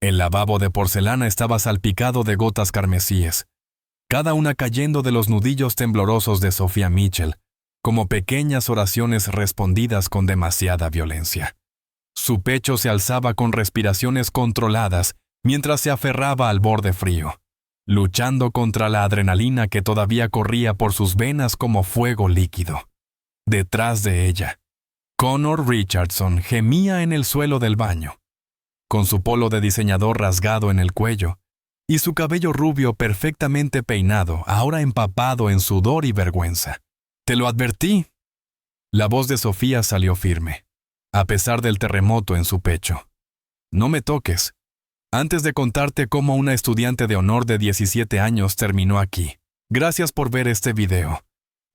El lavabo de porcelana estaba salpicado de gotas carmesíes, cada una cayendo de los nudillos temblorosos de Sophia Mitchell, como pequeñas oraciones respondidas con demasiada violencia. Su pecho se alzaba con respiraciones controladas mientras se aferraba al borde frío, luchando contra la adrenalina que todavía corría por sus venas como fuego líquido. Detrás de ella, Connor Richardson gemía en el suelo del baño, con su polo de diseñador rasgado en el cuello y su cabello rubio perfectamente peinado, ahora empapado en sudor y vergüenza. «Te lo advertí». La voz de Sofía salió firme, a pesar del terremoto en su pecho. «No me toques. Antes de contarte cómo una estudiante de honor de 17 años terminó aquí. Gracias por ver este video.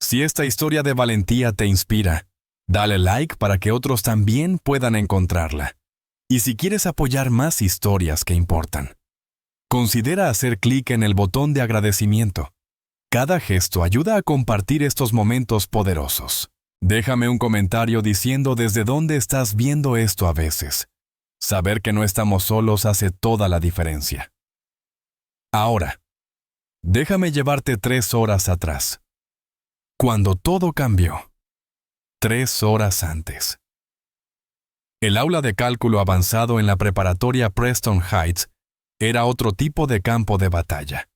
Si esta historia de valentía te inspira, dale like para que otros también puedan encontrarla. Y si quieres apoyar más historias que importan, considera hacer clic en el botón de agradecimiento. Cada gesto ayuda a compartir estos momentos poderosos. Déjame un comentario diciendo desde dónde estás viendo esto a veces. Saber que no estamos solos hace toda la diferencia. Ahora, déjame llevarte 3 horas atrás. Cuando todo cambió. 3 horas antes. El aula de cálculo avanzado en la preparatoria Preston Heights era otro tipo de campo de batalla.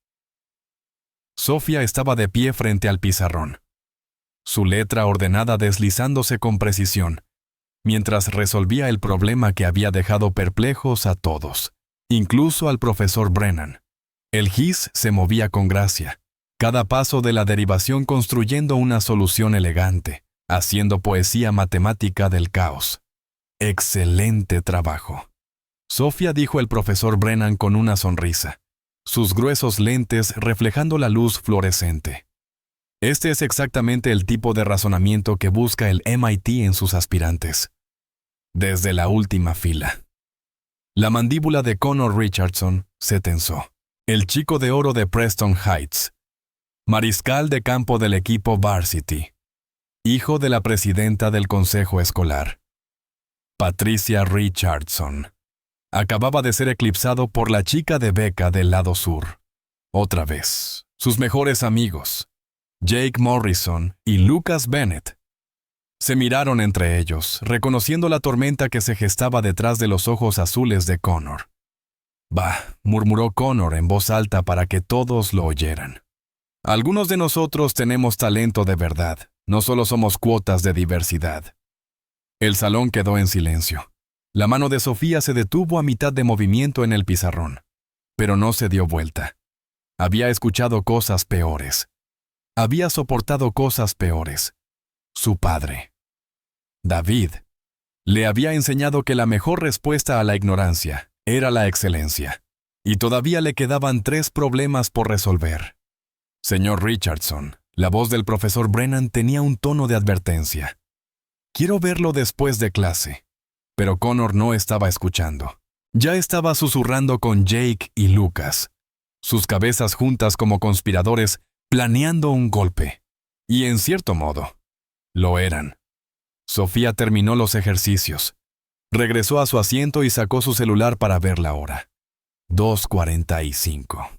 Sophia estaba de pie frente al pizarrón, su letra ordenada deslizándose con precisión, mientras resolvía el problema que había dejado perplejos a todos, incluso al profesor Brennan. El gis se movía con gracia, cada paso de la derivación construyendo una solución elegante, haciendo poesía matemática del caos. «Excelente trabajo», Sophia dijo el profesor Brennan con una sonrisa, sus gruesos lentes reflejando la luz fluorescente. Este es exactamente el tipo de razonamiento que busca el MIT en sus aspirantes. Desde la última fila. La mandíbula de Connor Richardson se tensó. El chico de oro de Preston Heights. Mariscal de campo del equipo Varsity. Hijo de la presidenta del consejo escolar. Patricia Richardson. Acababa de ser eclipsado por la chica de beca del lado sur. Otra vez, sus mejores amigos, Jake Morrison y Lucas Bennett. Se miraron entre ellos, reconociendo la tormenta que se gestaba detrás de los ojos azules de Connor. «Bah», murmuró Connor en voz alta para que todos lo oyeran. «Algunos de nosotros tenemos talento de verdad, no solo somos cuotas de diversidad». El salón quedó en silencio. La mano de Sofía se detuvo a mitad de movimiento en el pizarrón, pero no se dio vuelta. Había escuchado cosas peores. Había soportado cosas peores. Su padre, David, le había enseñado que la mejor respuesta a la ignorancia era la excelencia, y todavía le quedaban 3 problemas por resolver. «Señor Richardson», la voz del profesor Brennan tenía un tono de advertencia. «Quiero verlo después de clase». Pero Connor no estaba escuchando. Ya estaba susurrando con Jake y Lucas, sus cabezas juntas como conspiradores, planeando un golpe. Y en cierto modo, lo eran. Sofía terminó los ejercicios. Regresó a su asiento y sacó su celular para ver la hora. 2:45.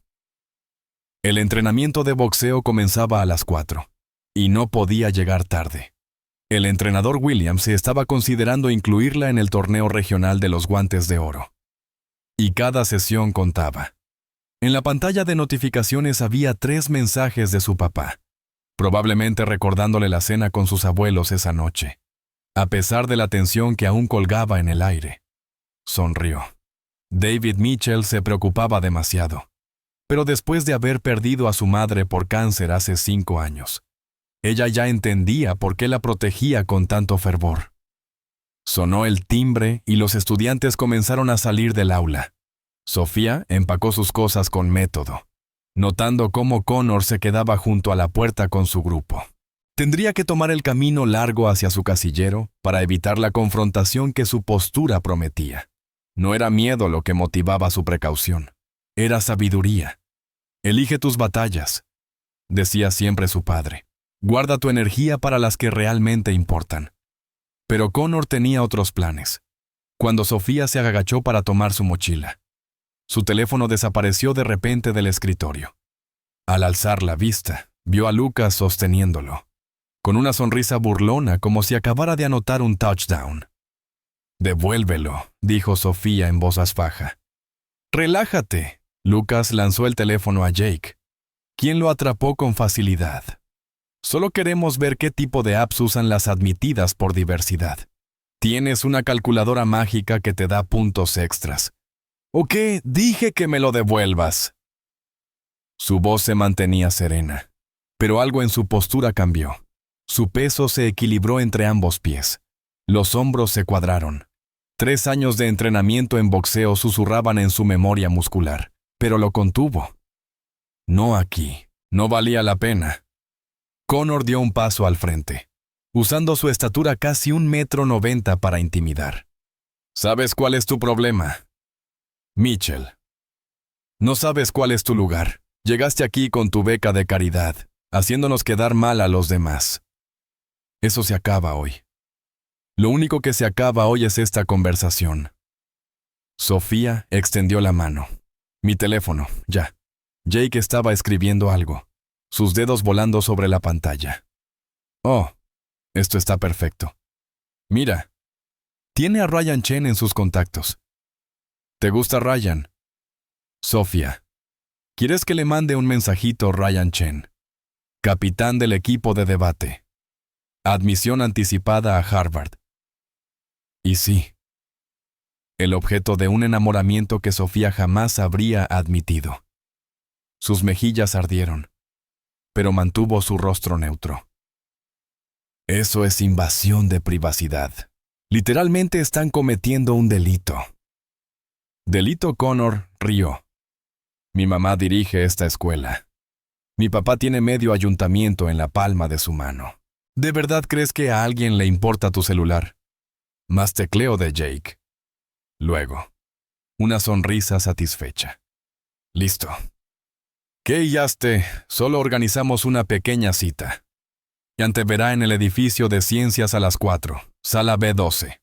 El entrenamiento de boxeo comenzaba a las 4, y no podía llegar tarde. El entrenador Williams estaba considerando incluirla en el torneo regional de los guantes de oro. Y cada sesión contaba. En la pantalla de notificaciones había 3 mensajes de su papá, probablemente recordándole la cena con sus abuelos esa noche, a pesar de la tensión que aún colgaba en el aire. Sonrió. David Mitchell se preocupaba demasiado, pero después de haber perdido a su madre por cáncer hace 5 años, ella ya entendía por qué la protegía con tanto fervor. Sonó el timbre y los estudiantes comenzaron a salir del aula. Sofía empacó sus cosas con método, notando cómo Connor se quedaba junto a la puerta con su grupo. Tendría que tomar el camino largo hacia su casillero para evitar la confrontación que su postura prometía. No era miedo lo que motivaba su precaución, era sabiduría. «Elige tus batallas», decía siempre su padre. «Guarda tu energía para las que realmente importan». Pero Connor tenía otros planes. Cuando Sofía se agachó para tomar su mochila, Su teléfono desapareció de repente del escritorio. Al alzar la vista, vio a Lucas sosteniéndolo, con una sonrisa burlona como si acabara de anotar un touchdown. «Devuélvelo», dijo Sofía en voz baja. «Relájate». Lucas lanzó el teléfono a Jake, quien lo atrapó con facilidad. «Solo queremos ver qué tipo de apps usan las admitidas por diversidad. Tienes una calculadora mágica que te da puntos extras. ¿O qué? Dije que me lo devuelvas». Su voz se mantenía serena, pero algo en su postura cambió. Su peso se equilibró entre ambos pies. Los hombros se cuadraron. 3 años de entrenamiento en boxeo susurraban en su memoria muscular, pero lo contuvo. No aquí. No valía la pena. Connor dio un paso al frente, usando su estatura casi 1,90 m para intimidar. ¿Sabes cuál es tu problema? Mitchell. No sabes cuál es tu lugar. Llegaste aquí con tu beca de caridad, haciéndonos quedar mal a los demás. Eso se acaba hoy. Lo único que se acaba hoy es esta conversación. Sofía extendió la mano. Mi teléfono, ya. Jake estaba escribiendo algo, sus dedos volando sobre la pantalla. Oh, esto está perfecto. Mira, tiene a Ryan Chen en sus contactos. ¿Te gusta Ryan? Sofía, ¿quieres que le mande un mensajito Ryan Chen? Capitán del equipo de debate. Admisión anticipada a Harvard. Y sí, el objeto de un enamoramiento que Sofía jamás habría admitido. Sus mejillas ardieron, pero mantuvo su rostro neutro. Eso es invasión de privacidad. Literalmente están cometiendo un delito. Delito. Connor rió. Mi mamá dirige esta escuela. Mi papá tiene medio ayuntamiento en la palma de su mano. ¿De verdad crees que a alguien le importa tu celular? Más tecleo de Jake. Luego, una sonrisa satisfecha. Listo. ¿Qué yaste? Solo organizamos una pequeña cita. Y te verá en el edificio de ciencias a las 4, sala B12.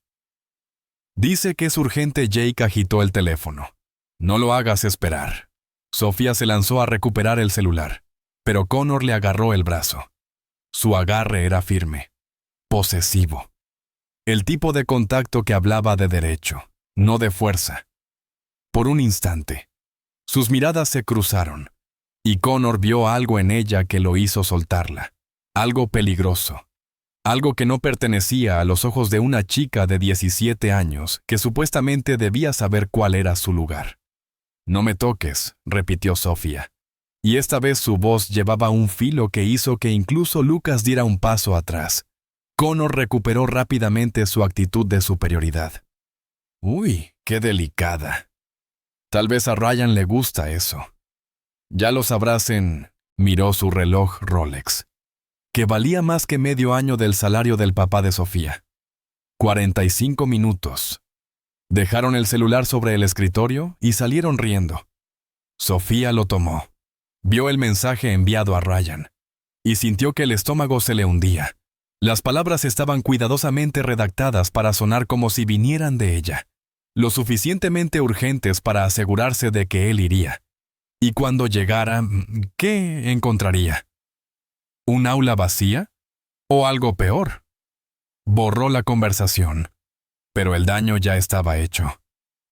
Dice que es urgente. Jake agitó el teléfono. No lo hagas esperar. Sofía se lanzó a recuperar el celular, pero Connor le agarró el brazo. Su agarre era firme, posesivo. El tipo de contacto que hablaba de derecho, no de fuerza. Por un instante, sus miradas se cruzaron, y Connor vio algo en ella que lo hizo soltarla. Algo peligroso. Algo que no pertenecía a los ojos de una chica de 17 años que supuestamente debía saber cuál era su lugar. «No me toques», repitió Sofía. Y esta vez su voz llevaba un filo que hizo que incluso Lucas diera un paso atrás. Connor recuperó rápidamente su actitud de superioridad. «Uy, qué delicada. Tal vez a Ryan le gusta eso. Ya lo sabrás en...» Miró su reloj Rolex, que valía más que medio año del salario del papá de Sofía. 45 minutos. Dejaron el celular sobre el escritorio y salieron riendo. Sofía lo tomó. Vio el mensaje enviado a Ryan y sintió que el estómago se le hundía. Las palabras estaban cuidadosamente redactadas para sonar como si vinieran de ella, lo suficientemente urgentes para asegurarse de que él iría. Y cuando llegara, ¿qué encontraría? ¿Un aula vacía? ¿O algo peor? Borró la conversación, pero el daño ya estaba hecho.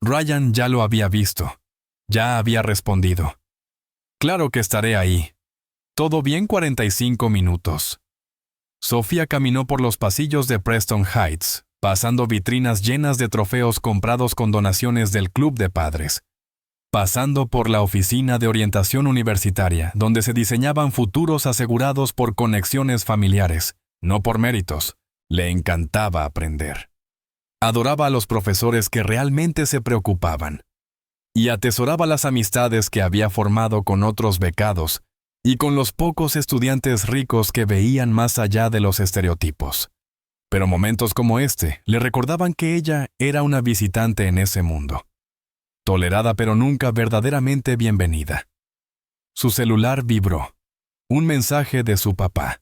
Ryan ya lo había visto, ya había respondido. Claro que estaré ahí. ¿Todo bien? 45 minutos. Sofía caminó por los pasillos de Preston Heights, pasando vitrinas llenas de trofeos comprados con donaciones del club de padres, pasando por la oficina de orientación universitaria, donde se diseñaban futuros asegurados por conexiones familiares, no por méritos. Le encantaba aprender. Adoraba a los profesores que realmente se preocupaban, y atesoraba las amistades que había formado con otros becados y con los pocos estudiantes ricos que veían más allá de los estereotipos. Pero momentos como este le recordaban que ella era una visitante en ese mundo, tolerada pero nunca verdaderamente bienvenida. Su celular vibró. Un mensaje de su papá.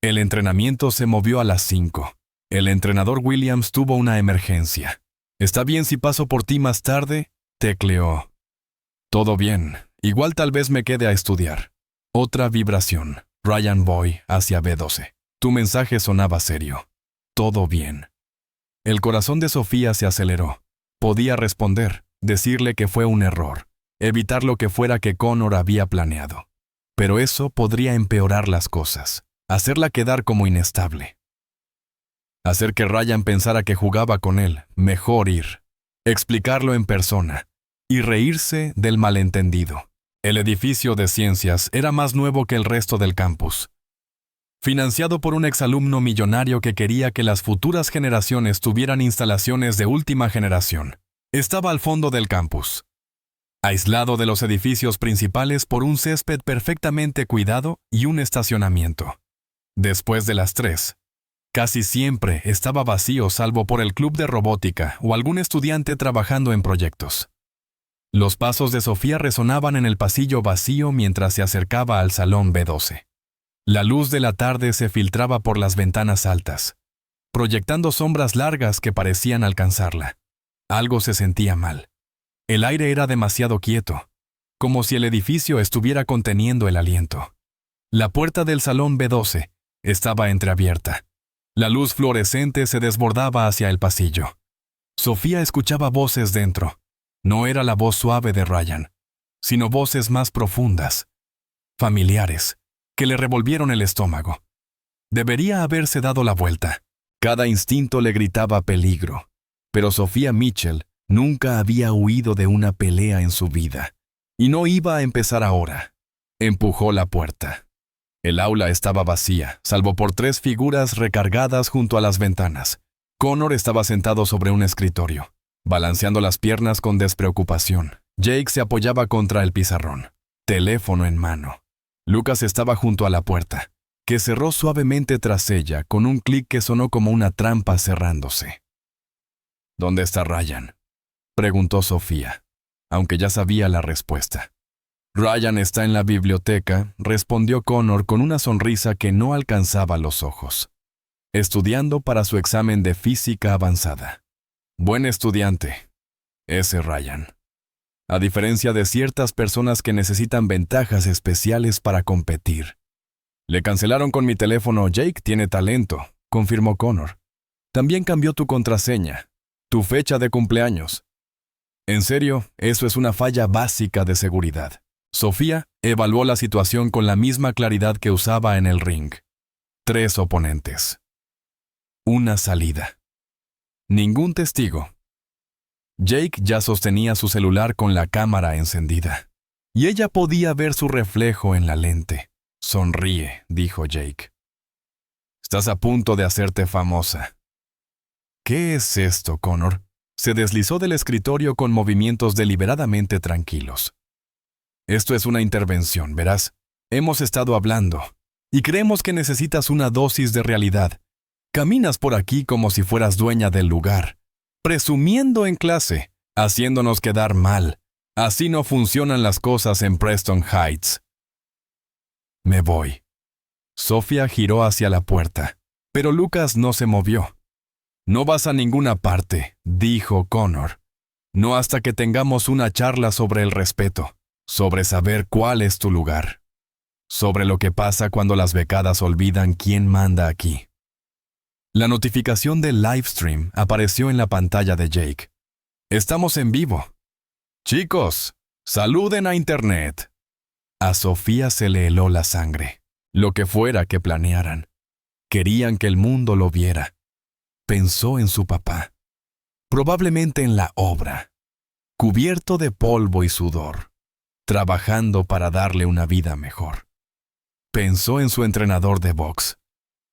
El entrenamiento se movió a las 5. El entrenador Williams tuvo una emergencia. «¿Está bien si paso por ti más tarde?», tecleó. Todo bien. Igual tal vez me quede a estudiar. Otra vibración. Ryan Boy hacia B12. Tu mensaje sonaba serio. Todo bien. El corazón de Sofía se aceleró. Podía responder, decirle que fue un error, evitar lo que fuera que Connor había planeado. Pero eso podría empeorar las cosas, hacerla quedar como inestable. Hacer que Ryan pensara que jugaba con él, mejor ir. Explicarlo en persona y reírse del malentendido. El edificio de ciencias era más nuevo que el resto del campus. Financiado por un exalumno millonario que quería que las futuras generaciones tuvieran instalaciones de última generación. Estaba al fondo del campus, aislado de los edificios principales por un césped perfectamente cuidado y un estacionamiento. Después de las 3, casi siempre estaba vacío salvo por el club de robótica o algún estudiante trabajando en proyectos. Los pasos de Sofía resonaban en el pasillo vacío mientras se acercaba al salón B12. La luz de la tarde se filtraba por las ventanas altas, proyectando sombras largas que parecían alcanzarla. Algo se sentía mal. El aire era demasiado quieto, como si el edificio estuviera conteniendo el aliento. La puerta del salón B12 estaba entreabierta. La luz fluorescente se desbordaba hacia el pasillo. Sofía escuchaba voces dentro. No era la voz suave de Ryan, sino voces más profundas, familiares, que le revolvieron el estómago. Debería haberse dado la vuelta. Cada instinto le gritaba peligro, pero Sophia Mitchell nunca había huido de una pelea en su vida, y no iba a empezar ahora. Empujó la puerta. El aula estaba vacía, salvo por 3 figuras recargadas junto a las ventanas. Connor estaba sentado sobre un escritorio, balanceando las piernas con despreocupación. Jake se apoyaba contra el pizarrón, teléfono en mano. Lucas estaba junto a la puerta, que cerró suavemente tras ella con un clic que sonó como una trampa cerrándose. ¿Dónde está Ryan?, preguntó Sofía, aunque ya sabía la respuesta. Ryan está en la biblioteca, respondió Connor con una sonrisa que no alcanzaba los ojos, estudiando para su examen de física avanzada. Buen estudiante, ese Ryan. A diferencia de ciertas personas que necesitan ventajas especiales para competir. Le cancelaron con mi teléfono. Jake tiene talento, confirmó Connor. También cambió tu contraseña, tu fecha de cumpleaños. En serio, eso es una falla básica de seguridad. Sofía evaluó la situación con la misma claridad que usaba en el ring. 3 oponentes. Una salida. Ningún testigo. Jake ya sostenía su celular con la cámara encendida, y ella podía ver su reflejo en la lente. Sonríe, dijo Jake. Estás a punto de hacerte famosa. ¿Qué es esto, Connor? Se deslizó del escritorio con movimientos deliberadamente tranquilos. Esto es una intervención, verás. Hemos estado hablando, y creemos que necesitas una dosis de realidad. Caminas por aquí como si fueras dueña del lugar, presumiendo en clase, haciéndonos quedar mal. Así no funcionan las cosas en Preston Heights. Me voy. Sofía giró hacia la puerta, pero Lucas no se movió. No vas a ninguna parte, dijo Connor. No hasta que tengamos una charla sobre el respeto, sobre saber cuál es tu lugar, sobre lo que pasa cuando las becadas olvidan quién manda aquí. La notificación del livestream apareció en la pantalla de Jake. Estamos en vivo. Chicos, saluden a Internet. A Sofía se le heló la sangre. Lo que fuera que planearan. Querían que el mundo lo viera. Pensó en su papá. Probablemente en la obra. Cubierto de polvo y sudor. Trabajando para darle una vida mejor. Pensó en su entrenador de box,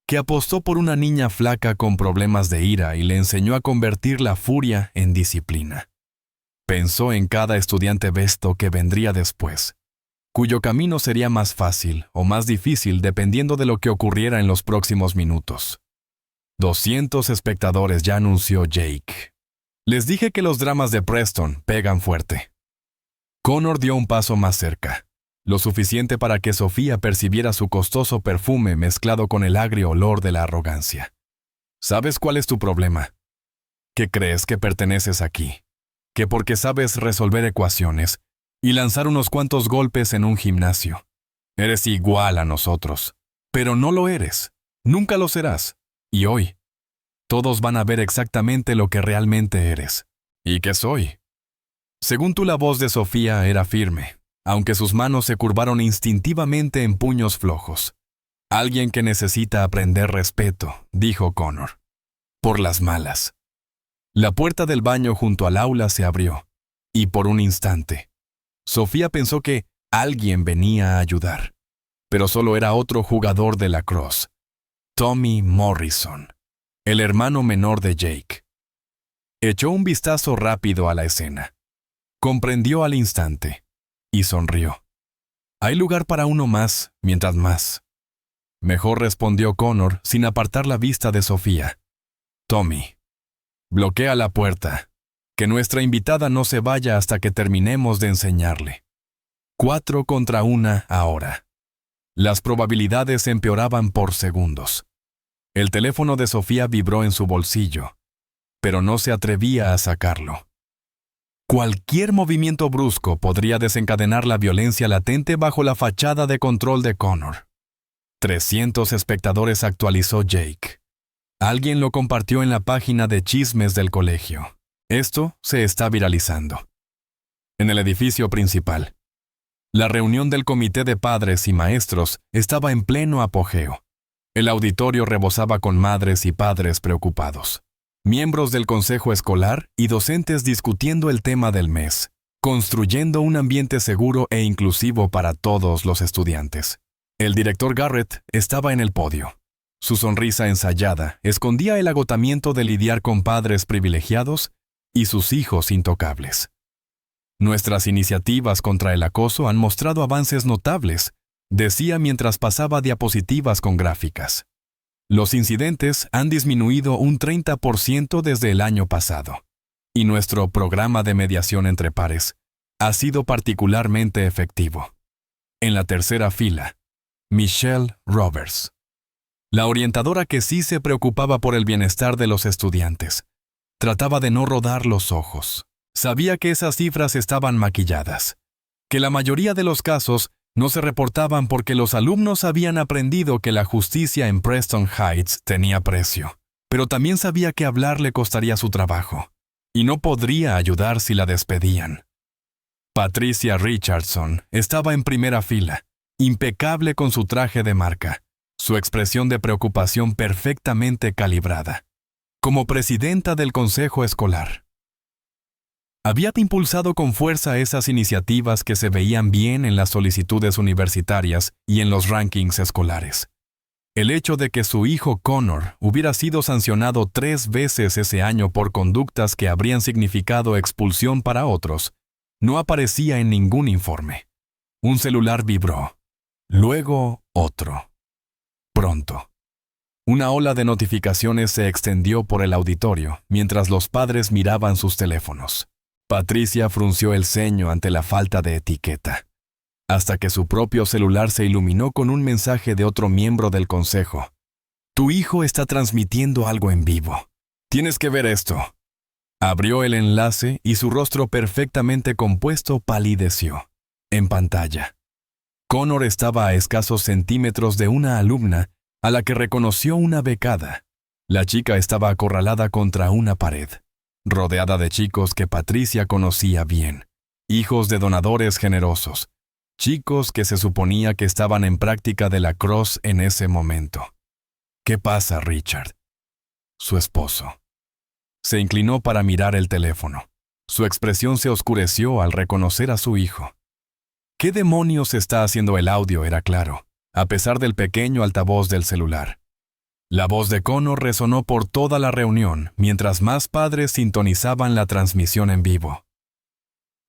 que apostó por una niña flaca con problemas de ira y le enseñó a convertir la furia en disciplina. Pensó en cada estudiante besto que vendría después, cuyo camino sería más fácil o más difícil dependiendo de lo que ocurriera en los próximos minutos. 200 espectadores, ya anunció Jake. Les dije que los dramas de Preston pegan fuerte. Connor dio un paso más cerca. Lo suficiente para que Sofía percibiera su costoso perfume mezclado con el agrio olor de la arrogancia. ¿Sabes cuál es tu problema? Que crees que perteneces aquí, que porque sabes resolver ecuaciones, y lanzar unos cuantos golpes en un gimnasio. Eres igual a nosotros, pero no lo eres. Nunca lo serás. Y hoy, todos van a ver exactamente lo que realmente eres. ¿Y qué soy? Según tú, la voz de Sofía era firme, aunque sus manos se curvaron instintivamente en puños flojos. Alguien que necesita aprender respeto, dijo Connor. Por las malas. La puerta del baño junto al aula se abrió, y por un instante, Sofía pensó que alguien venía a ayudar, pero solo era otro jugador de lacrosse, Tommy Morrison, el hermano menor de Jake. Echó un vistazo rápido a la escena. Comprendió al instante, y sonrió. Hay lugar para uno más, mientras más. Mejor, respondió Connor sin apartar la vista de Sofía. Tommy, bloquea la puerta. Que nuestra invitada no se vaya hasta que terminemos de enseñarle. 4 contra 1 ahora. Las probabilidades empeoraban por segundos. El teléfono de Sofía vibró en su bolsillo, pero no se atrevía a sacarlo. Cualquier movimiento brusco podría desencadenar la violencia latente bajo la fachada de control de Connor. 300 espectadores, actualizó Jake. Alguien lo compartió en la página de chismes del colegio. Esto se está viralizando. En el edificio principal, la reunión del comité de padres y maestros estaba en pleno apogeo. El auditorio rebosaba con madres y padres preocupados, miembros del consejo escolar y docentes discutiendo el tema del mes, construyendo un ambiente seguro e inclusivo para todos los estudiantes. El director Garrett estaba en el podio. Su sonrisa ensayada escondía el agotamiento de lidiar con padres privilegiados y sus hijos intocables. Nuestras iniciativas contra el acoso han mostrado avances notables, decía mientras pasaba diapositivas con gráficas. Los incidentes han disminuido un 30% desde el año pasado, y nuestro programa de mediación entre pares ha sido particularmente efectivo. En la tercera fila, Michelle Roberts, la orientadora que sí se preocupaba por el bienestar de los estudiantes, trataba de no rodar los ojos. Sabía que esas cifras estaban maquilladas, que la mayoría de los casos no se reportaban porque los alumnos habían aprendido que la justicia en Preston Heights tenía precio, pero también sabía que hablar le costaría su trabajo, y no podría ayudar si la despedían. Patricia Richardson estaba en primera fila, impecable con su traje de marca, su expresión de preocupación perfectamente calibrada. Como presidenta del consejo escolar, había impulsado con fuerza esas iniciativas que se veían bien en las solicitudes universitarias y en los rankings escolares. El hecho de que su hijo Connor hubiera sido sancionado 3 veces ese año por conductas que habrían significado expulsión para otros, no aparecía en ningún informe. Un celular vibró. Luego otro. Pronto. Una ola de notificaciones se extendió por el auditorio mientras los padres miraban sus teléfonos. Patricia frunció el ceño ante la falta de etiqueta, hasta que su propio celular se iluminó con un mensaje de otro miembro del consejo. Tu hijo está transmitiendo algo en vivo. Tienes que ver esto. Abrió el enlace y su rostro perfectamente compuesto palideció. En pantalla, Connor estaba a escasos centímetros de una alumna a la que reconoció una becada. La chica estaba acorralada contra una pared, rodeada de chicos que Patricia conocía bien, hijos de donadores generosos, chicos que se suponía que estaban en práctica de lacrosse en ese momento. ¿Qué pasa, Richard? Su esposo. Se inclinó para mirar el teléfono. Su expresión se oscureció al reconocer a su hijo. ¿Qué demonios está haciendo el audio? Era claro, a pesar del pequeño altavoz del celular. La voz de Connor resonó por toda la reunión, mientras más padres sintonizaban la transmisión en vivo.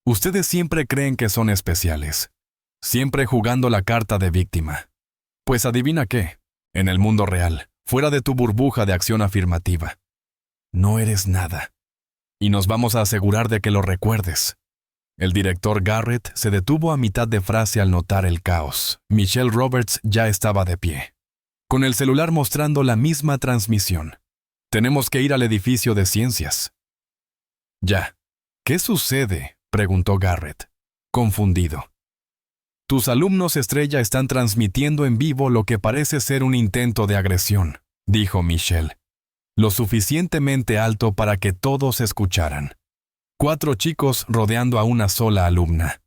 Ustedes siempre creen que son especiales, siempre jugando la carta de víctima. Pues adivina qué, en el mundo real, fuera de tu burbuja de acción afirmativa, no eres nada. Y nos vamos a asegurar de que lo recuerdes. El director Garrett se detuvo a mitad de frase al notar el caos. Michelle Roberts ya estaba de pie, con el celular mostrando la misma transmisión. Tenemos que ir al edificio de ciencias. Ya. ¿Qué sucede?, preguntó Garrett. confundido. Tus alumnos estrella están transmitiendo en vivo lo que parece ser un intento de agresión, dijo Michelle, lo suficientemente alto para que todos escucharan. 4 chicos rodeando a una sola alumna.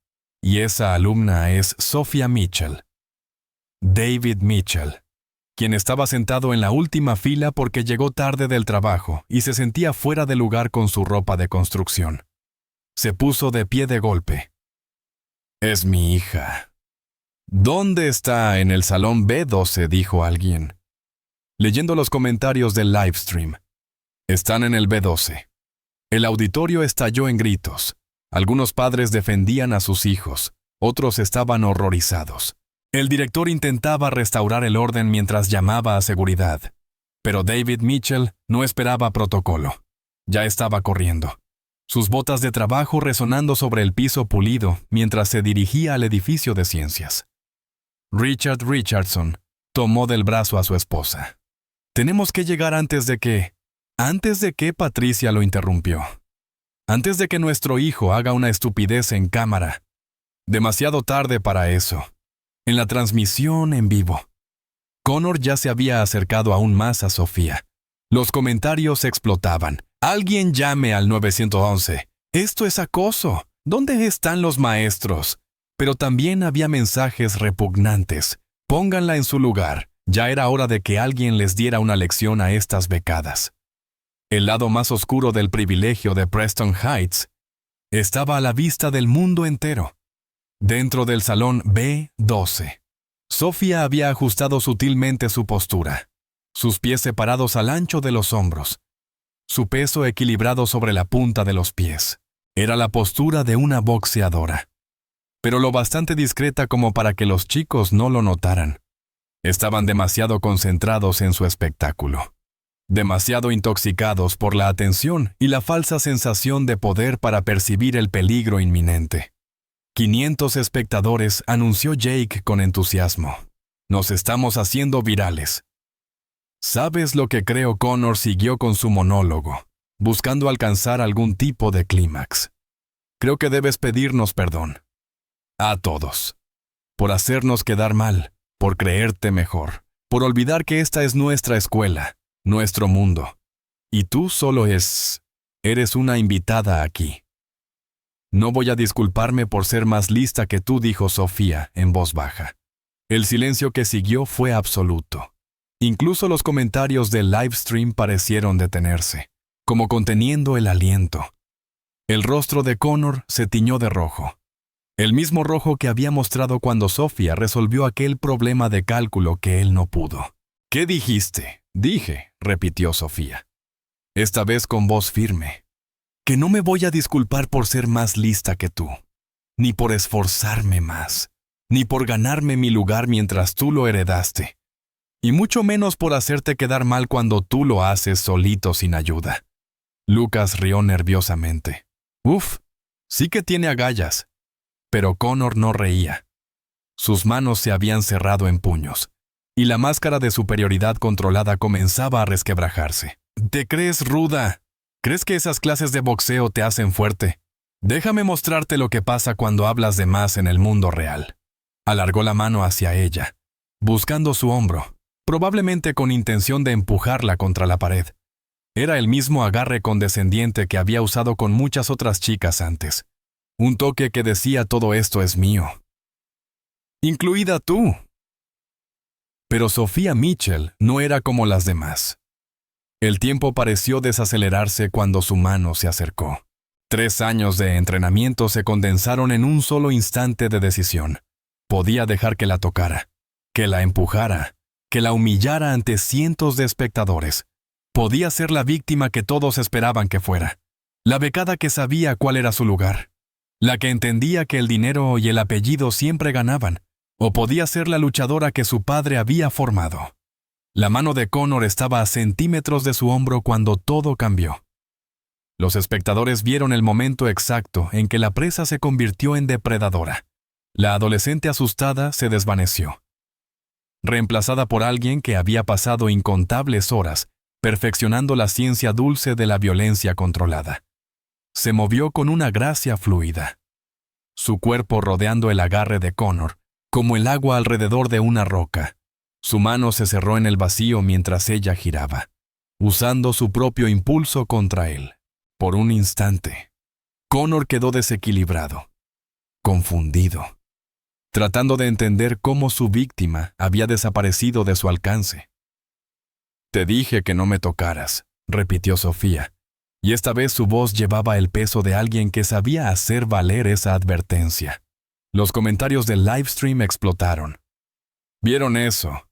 Y esa alumna es Sophia Mitchell. David Mitchell, quien estaba sentado en la última fila porque llegó tarde del trabajo y se sentía fuera de lugar con su ropa de construcción. Se puso de pie de golpe. «Es mi hija». «¿Dónde está? En el salón B12», dijo alguien. Leyendo los comentarios del livestream. «Están en el B12». El auditorio estalló en gritos. Algunos padres defendían a sus hijos, otros estaban horrorizados. El director intentaba restaurar el orden mientras llamaba a seguridad. Pero David Mitchell no esperaba protocolo. Ya estaba corriendo. Sus botas de trabajo resonando sobre el piso pulido mientras se dirigía al edificio de ciencias. Richard Richardson tomó del brazo a su esposa. «Tenemos que llegar antes de que...» Antes de que Patricia lo interrumpió. «Antes de que nuestro hijo haga una estupidez en cámara. Demasiado tarde para eso. En la transmisión en vivo». Connor ya se había acercado aún más a Sofía. Los comentarios explotaban. «Alguien llame al 911. Esto es acoso. ¿Dónde están los maestros?» Pero también había mensajes repugnantes. «Pónganla en su lugar. Ya era hora de que alguien les diera una lección a estas becadas». El lado más oscuro del privilegio de Preston Heights estaba a la vista del mundo entero. Dentro del salón B12, Sophia había ajustado sutilmente su postura, sus pies separados al ancho de los hombros, su peso equilibrado sobre la punta de los pies. Era la postura de una boxeadora, pero lo bastante discreta como para que los chicos no lo notaran. Estaban demasiado concentrados en su espectáculo. Demasiado intoxicados por la atención y la falsa sensación de poder para percibir el peligro inminente. 500 espectadores, anunció Jake con entusiasmo. «Nos estamos haciendo virales». «¿Sabes lo que creo?», Connor siguió con su monólogo, buscando alcanzar algún tipo de clímax. «Creo que debes pedirnos perdón. A todos. Por hacernos quedar mal, por creerte mejor, por olvidar que esta es nuestra escuela. Nuestro mundo. Y tú solo eres una invitada aquí». «No voy a disculparme por ser más lista que tú», dijo Sofía en voz baja. El silencio que siguió fue absoluto. Incluso los comentarios del livestream parecieron detenerse, como conteniendo el aliento. El rostro de Connor se tiñó de rojo. El mismo rojo que había mostrado cuando Sofía resolvió aquel problema de cálculo que él no pudo. «¿Qué dijiste?» «Dije», repitió Sofía. Esta vez con voz firme. «Que no me voy a disculpar por ser más lista que tú, ni por esforzarme más, ni por ganarme mi lugar mientras tú lo heredaste, y mucho menos por hacerte quedar mal cuando tú lo haces solito sin ayuda». Lucas rió nerviosamente. «Uf, sí que tiene agallas». Pero Connor no reía. Sus manos se habían cerrado en puños, y la máscara de superioridad controlada comenzaba a resquebrajarse. «¿Te crees ruda? ¿Crees que esas clases de boxeo te hacen fuerte? Déjame mostrarte lo que pasa cuando hablas de más en el mundo real». Alargó la mano hacia ella, buscando su hombro, probablemente con intención de empujarla contra la pared. Era el mismo agarre condescendiente que había usado con muchas otras chicas antes. Un toque que decía «todo esto es mío». «Incluida tú». Pero Sophia Mitchell no era como las demás. El tiempo pareció desacelerarse cuando su mano se acercó. 3 años de entrenamiento se condensaron en un solo instante de decisión. Podía dejar que la tocara, que la empujara, que la humillara ante cientos de espectadores. Podía ser la víctima que todos esperaban que fuera. La becada que sabía cuál era su lugar. La que entendía que el dinero y el apellido siempre ganaban. O podía ser la luchadora que su padre había formado. La mano de Connor estaba a centímetros de su hombro cuando todo cambió. Los espectadores vieron el momento exacto en que la presa se convirtió en depredadora. La adolescente asustada se desvaneció, reemplazada por alguien que había pasado incontables horas perfeccionando la ciencia dulce de la violencia controlada. Se movió con una gracia fluida. su cuerpo rodeando el agarre de Connor, como el agua alrededor de una roca. Su mano se cerró en el vacío mientras ella giraba, usando su propio impulso contra él. Por un instante, Connor quedó desequilibrado, confundido, tratando de entender cómo su víctima había desaparecido de su alcance. «Te dije que no me tocaras», repitió Sofía, y esta vez su voz llevaba el peso de alguien que sabía hacer valer esa advertencia. Los comentarios del livestream explotaron. «¿Vieron eso?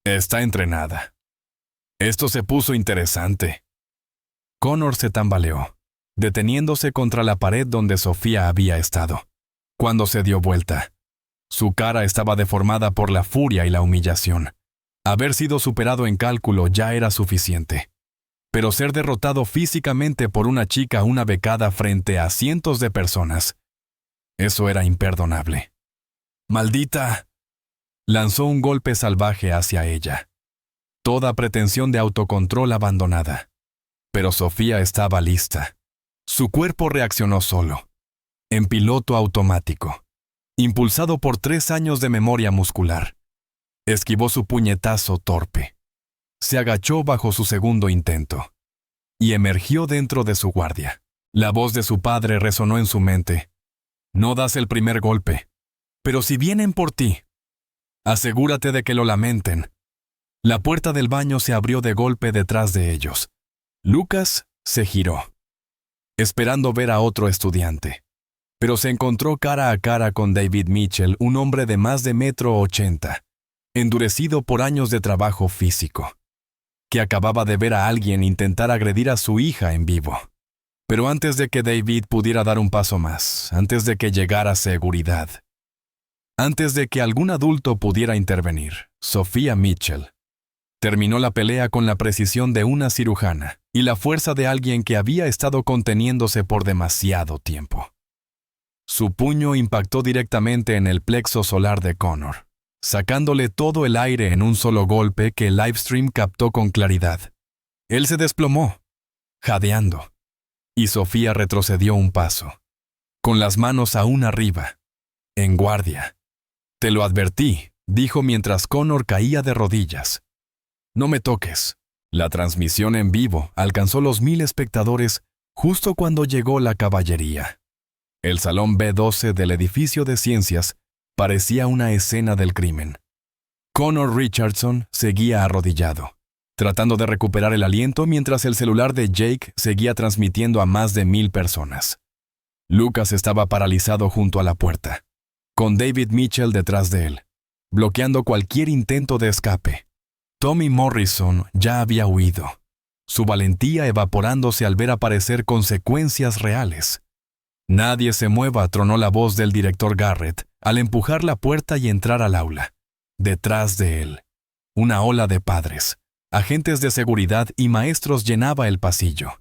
Está entrenada. Esto se puso interesante». Connor se tambaleó, deteniéndose contra la pared donde Sofía había estado. Cuando se dio vuelta, su cara estaba deformada por la furia y la humillación. Haber sido superado en cálculo ya era suficiente. Pero ser derrotado físicamente por una chica una becada frente a cientos de personas, eso era imperdonable. «¡Maldita!», lanzó un golpe salvaje hacia ella. Toda pretensión de autocontrol abandonada. Pero Sofía estaba lista. Su cuerpo reaccionó solo, en piloto automático, impulsado por 3 años de memoria muscular. Esquivó su puñetazo torpe. Se agachó bajo su segundo intento y emergió dentro de su guardia. La voz de su padre resonó en su mente. «No das el primer golpe, pero si vienen por ti, asegúrate de que lo lamenten». La puerta del baño se abrió de golpe detrás de ellos. Lucas se giró, esperando ver a otro estudiante, pero se encontró cara a cara con David Mitchell, un hombre de más de 1,80 m, endurecido por años de trabajo físico, que acababa de ver a alguien intentar agredir a su hija en vivo. Pero antes de que David pudiera dar un paso más, antes de que llegara seguridad, antes de que algún adulto pudiera intervenir, Sofía Mitchell terminó la pelea con la precisión de una cirujana y la fuerza de alguien que había estado conteniéndose por demasiado tiempo. Su puño impactó directamente en el plexo solar de Connor, sacándole todo el aire en un solo golpe que el livestream captó con claridad. Él se desplomó, jadeando, y Sofía retrocedió un paso, con las manos aún arriba, en guardia. «Te lo advertí», dijo mientras Connor caía de rodillas. «No me toques». La transmisión en vivo alcanzó los 1,000 espectadores justo cuando llegó la caballería. El salón B12 del edificio de ciencias parecía una escena del crimen. Connor Richardson seguía arrodillado, tratando de recuperar el aliento mientras el celular de Jake seguía transmitiendo a más de 1,000 personas. Lucas estaba paralizado junto a la puerta, con David Mitchell detrás de él, bloqueando cualquier intento de escape. Tommy Morrison ya había huido, su valentía evaporándose al ver aparecer consecuencias reales. «Nadie se mueva», tronó la voz del director Garrett al empujar la puerta y entrar al aula. Detrás de él, una ola de padres, agentes de seguridad y maestros llenaba el pasillo.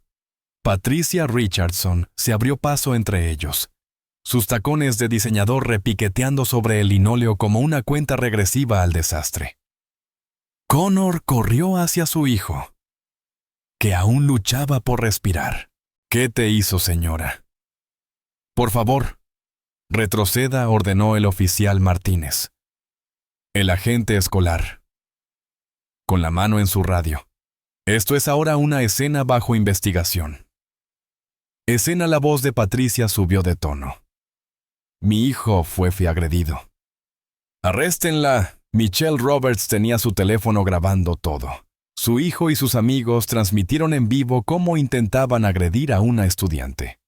Patricia Richardson se abrió paso entre ellos, sus tacones de diseñador repiqueteando sobre el linóleo como una cuenta regresiva al desastre. Connor corrió hacia su hijo, que aún luchaba por respirar. «¿Qué te hizo, señora?» «Por favor, retroceda», ordenó el oficial Martínez. El agente escolar, con la mano en su radio. «Esto es ahora una escena bajo investigación». Escena. La voz de Patricia subió de tono. «Mi hijo fue agredido. Arréstenla». Michelle Roberts tenía su teléfono grabando todo. Su hijo y sus amigos transmitieron en vivo cómo intentaban agredir a una estudiante.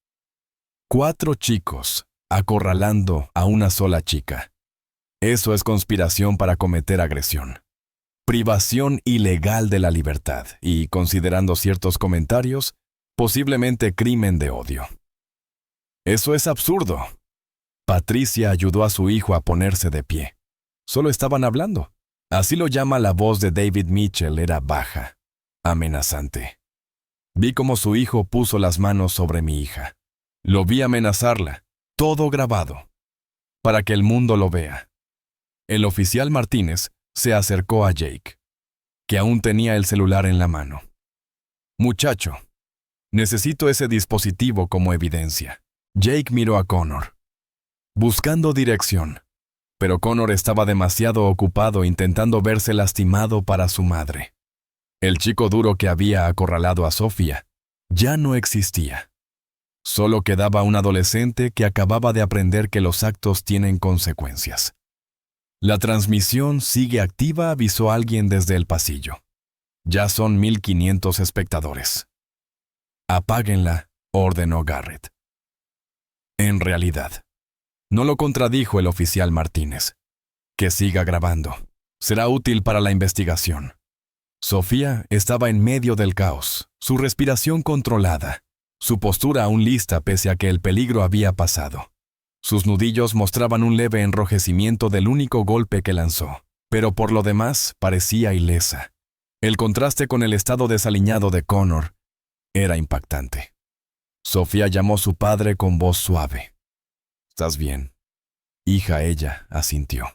4 chicos acorralando a una sola chica. Eso es conspiración para cometer agresión. Privación ilegal de la libertad y, considerando ciertos comentarios, posiblemente crimen de odio. «Eso es absurdo». Patricia ayudó a su hijo a ponerse de pie. Solo estaban hablando. Así lo llama la voz de David Mitchell, era baja, amenazante. «Vi cómo su hijo puso las manos sobre mi hija. Lo vi amenazarla, todo grabado, para que el mundo lo vea». El oficial Martínez se acercó a Jake, que aún tenía el celular en la mano. «Muchacho, necesito ese dispositivo como evidencia». Jake miró a Connor. buscando dirección. Pero Connor estaba demasiado ocupado intentando verse lastimado para su madre. El chico duro que había acorralado a Sofía ya no existía. Solo quedaba un adolescente que acababa de aprender que los actos tienen consecuencias. La transmisión sigue activa, avisó alguien desde el pasillo. Ya son 1500 espectadores. Apáguenla, ordenó Garrett. En realidad, no lo contradijo el oficial Martínez. Que siga grabando. Será útil para la investigación. Sofía estaba en medio del caos, su respiración controlada, su postura aún lista pese a que el peligro había pasado. Sus nudillos mostraban un leve enrojecimiento del único golpe que lanzó, pero por lo demás parecía ilesa. El contraste con el estado desaliñado de Connor era impactante. Sofía llamó a su padre con voz suave. «¿Estás bien?» Hija, ella asintió,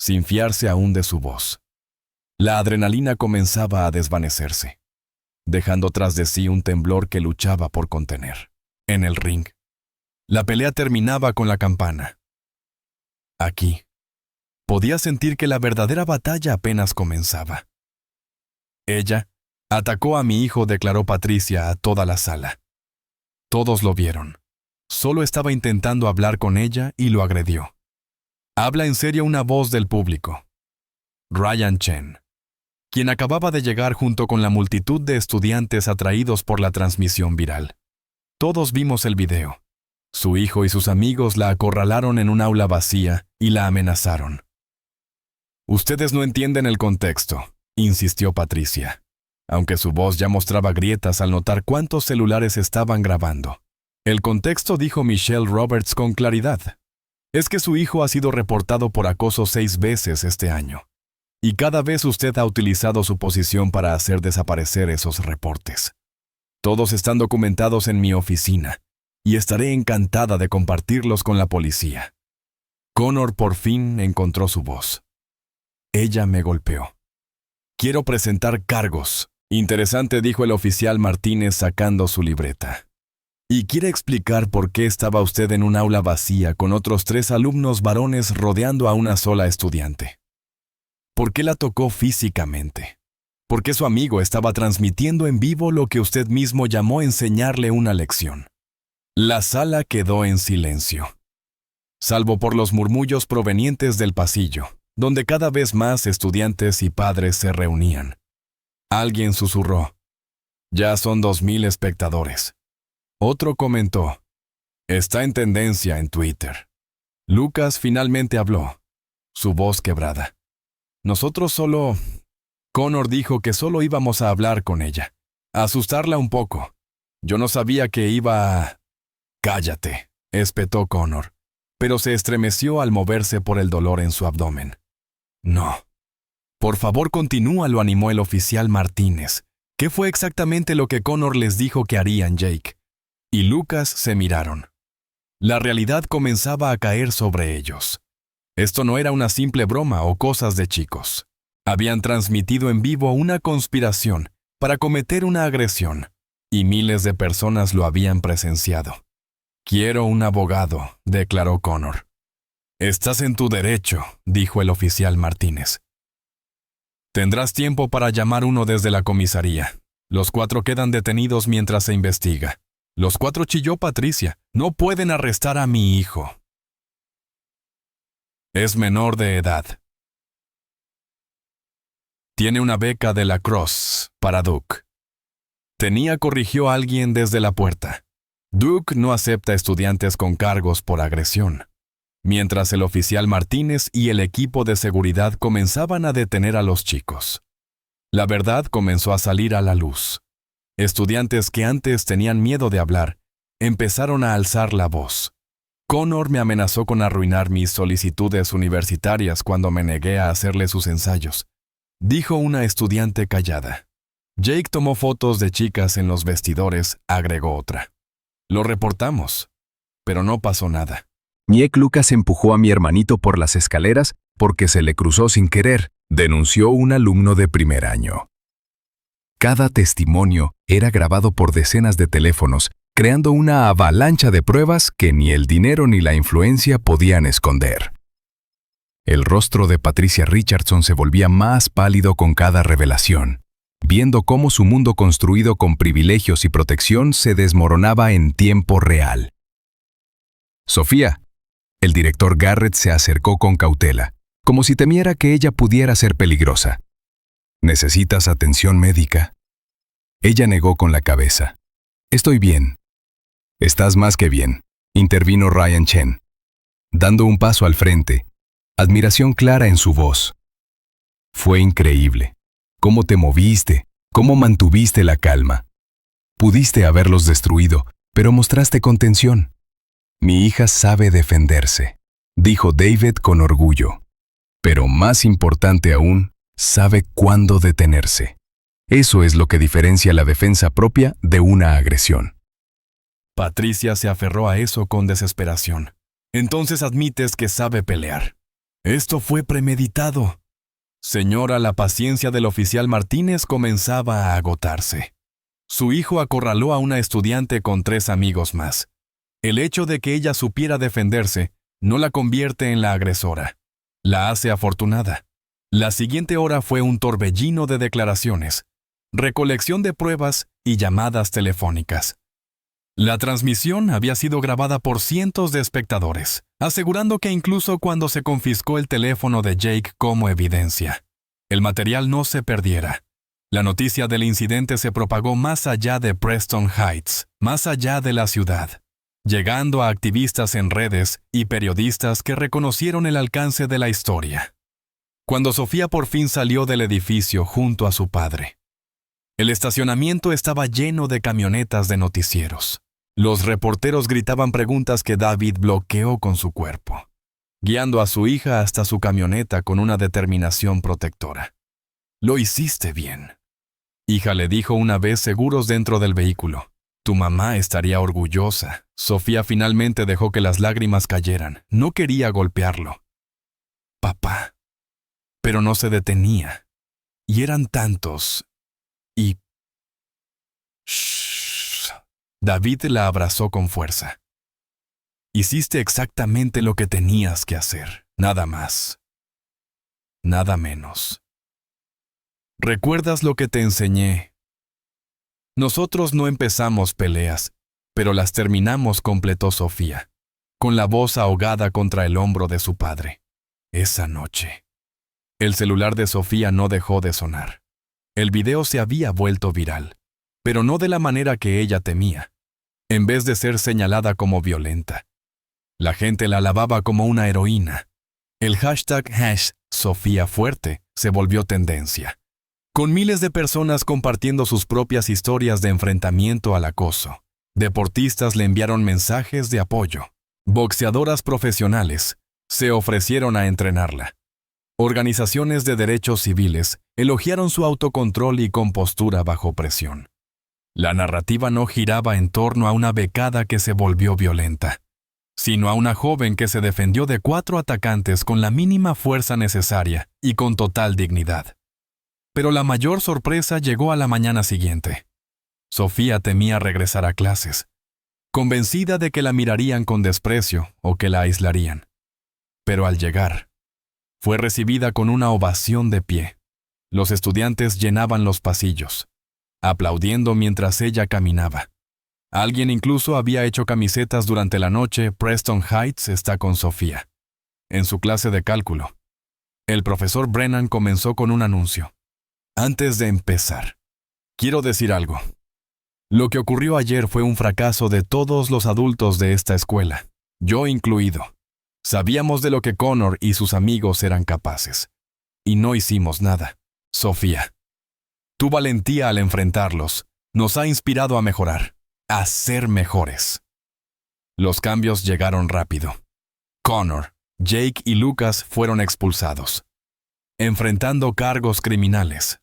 sin fiarse aún de su voz. La adrenalina comenzaba a desvanecerse, dejando tras de sí un temblor que luchaba por contener. En el ring, la pelea terminaba con la campana. Aquí, podía sentir que la verdadera batalla apenas comenzaba. Ella atacó a mi hijo, declaró Patricia a toda la sala. Todos lo vieron. Solo estaba intentando hablar con ella y lo agredió. Habla en serio una voz del público. Ryan Chen, quien acababa de llegar junto con la multitud de estudiantes atraídos por la transmisión viral. Todos vimos el video. Su hijo y sus amigos la acorralaron en un aula vacía y la amenazaron. «Ustedes no entienden el contexto», insistió Patricia, aunque su voz ya mostraba grietas al notar cuántos celulares estaban grabando. «El contexto», dijo Michelle Roberts con claridad, «es que su hijo ha sido reportado por acoso 6 veces este año. Y cada vez usted ha utilizado su posición para hacer desaparecer esos reportes. Todos están documentados en mi oficina, y estaré encantada de compartirlos con la policía». Connor por fin encontró su voz. Ella me golpeó. «Quiero presentar cargos». Interesante, dijo el oficial Martínez sacando su libreta. «¿Y quiere explicar por qué estaba usted en un aula vacía con otros 3 alumnos varones rodeando a una sola estudiante? ¿Por qué la tocó físicamente? ¿Por qué su amigo estaba transmitiendo en vivo lo que usted mismo llamó enseñarle una lección?» La sala quedó en silencio, salvo por los murmullos provenientes del pasillo, donde cada vez más estudiantes y padres se reunían. Alguien susurró: «Ya son 2000 espectadores». Otro comentó: «Está en tendencia en Twitter». Lucas finalmente habló, su voz quebrada. «Nosotros solo...» Connor dijo que solo íbamos a hablar con ella, a asustarla un poco. Yo no sabía que iba a... «Cállate», espetó Connor, pero se estremeció al moverse por el dolor en su abdomen. «No. Por favor, continúa», lo animó el oficial Martínez. ¿Qué fue exactamente lo que Connor les dijo que harían, Jake? Y Lucas se miraron. La realidad comenzaba a caer sobre ellos. Esto no era una simple broma o cosas de chicos. Habían transmitido en vivo una conspiración para cometer una agresión, y miles de personas lo habían presenciado. «Quiero un abogado», declaró Connor. «Estás en tu derecho», dijo el oficial Martínez. «Tendrás tiempo para llamar uno desde la comisaría. Los 4 quedan detenidos mientras se investiga». «Los 4», chilló Patricia. «No pueden arrestar a mi hijo. Es menor de edad. Tiene una beca de la Cross para Duke». «Tenía», corrigió alguien desde la puerta. «Duke no acepta estudiantes con cargos por agresión». Mientras el oficial Martínez y el equipo de seguridad comenzaban a detener a los chicos. La verdad comenzó a salir a la luz. Estudiantes que antes tenían miedo de hablar, empezaron a alzar la voz. Connor me amenazó con arruinar mis solicitudes universitarias cuando me negué a hacerle sus ensayos, dijo una estudiante callada. Jake tomó fotos de chicas en los vestidores, agregó otra. Lo reportamos, pero no pasó nada. Niek Lucas empujó a mi hermanito por las escaleras porque se le cruzó sin querer, denunció un alumno de primer año. Cada testimonio era grabado por decenas de teléfonos creando una avalancha de pruebas que ni el dinero ni la influencia podían esconder. El rostro de Patricia Richardson se volvía más pálido con cada revelación, viendo cómo su mundo construido con privilegios y protección se desmoronaba en tiempo real. Sofía. El director Garrett se acercó con cautela, como si temiera que ella pudiera ser peligrosa. ¿Necesitas atención médica? Ella negó con la cabeza. Estoy bien. Estás más que bien, intervino Ryan Chen, dando un paso al frente, admiración clara en su voz. Fue increíble. Cómo te moviste, cómo mantuviste la calma. Pudiste haberlos destruido, pero mostraste contención. Mi hija sabe defenderse, dijo David con orgullo. Pero más importante aún, sabe cuándo detenerse. Eso es lo que diferencia la defensa propia de una agresión. Patricia se aferró a eso con desesperación. Entonces admites que sabe pelear. Esto fue premeditado. Señora, la paciencia del oficial Martínez comenzaba a agotarse. Su hijo acorraló a una estudiante con 3 amigos más. El hecho de que ella supiera defenderse no la convierte en la agresora. La hace afortunada. La siguiente hora fue un torbellino de declaraciones, recolección de pruebas y llamadas telefónicas. La transmisión había sido grabada por cientos de espectadores, asegurando que incluso cuando se confiscó el teléfono de Jake como evidencia, el material no se perdiera. La noticia del incidente se propagó más allá de Preston Heights, más allá de la ciudad, llegando a activistas en redes y periodistas que reconocieron el alcance de la historia. Cuando Sofía por fin salió del edificio junto a su padre, el estacionamiento estaba lleno de camionetas de noticieros. Los reporteros gritaban preguntas que David bloqueó con su cuerpo, guiando a su hija hasta su camioneta con una determinación protectora. «Lo hiciste bien», hija le dijo una vez seguros dentro del vehículo. «Tu mamá estaría orgullosa». Sofía finalmente dejó que las lágrimas cayeran. No quería golpearlo. «Papá». Pero no se detenía. Y eran tantos. Y... «Shh». David la abrazó con fuerza. «Hiciste exactamente lo que tenías que hacer. Nada más. Nada menos. ¿Recuerdas lo que te enseñé? Nosotros no empezamos peleas, pero las terminamos», completó Sofía, con la voz ahogada contra el hombro de su padre. Esa noche. El celular de Sofía no dejó de sonar. El video se había vuelto viral, pero no de la manera que ella temía. En vez de ser señalada como violenta, la gente la alababa como una heroína. El hashtag #SofíaFuerte se volvió tendencia, con miles de personas compartiendo sus propias historias de enfrentamiento al acoso. Deportistas le enviaron mensajes de apoyo. Boxeadoras profesionales se ofrecieron a entrenarla. Organizaciones de derechos civiles elogiaron su autocontrol y compostura bajo presión. La narrativa no giraba en torno a una becada que se volvió violenta, sino a una joven que se defendió de 4 atacantes con la mínima fuerza necesaria y con total dignidad. Pero la mayor sorpresa llegó a la mañana siguiente. Sofía temía regresar a clases, convencida de que la mirarían con desprecio o que la aislarían. Pero al llegar, fue recibida con una ovación de pie. Los estudiantes llenaban los pasillos, aplaudiendo mientras ella caminaba. Alguien incluso había hecho camisetas durante la noche. Preston Heights está con Sofía. En su clase de cálculo, el profesor Brennan comenzó con un anuncio. Antes de empezar, quiero decir algo. Lo que ocurrió ayer fue un fracaso de todos los adultos de esta escuela, yo incluido. Sabíamos de lo que Connor y sus amigos eran capaces, y no hicimos nada. Sofía, tu valentía al enfrentarlos nos ha inspirado a mejorar, a ser mejores. Los cambios llegaron rápido. Connor, Jake y Lucas fueron expulsados, enfrentando cargos criminales.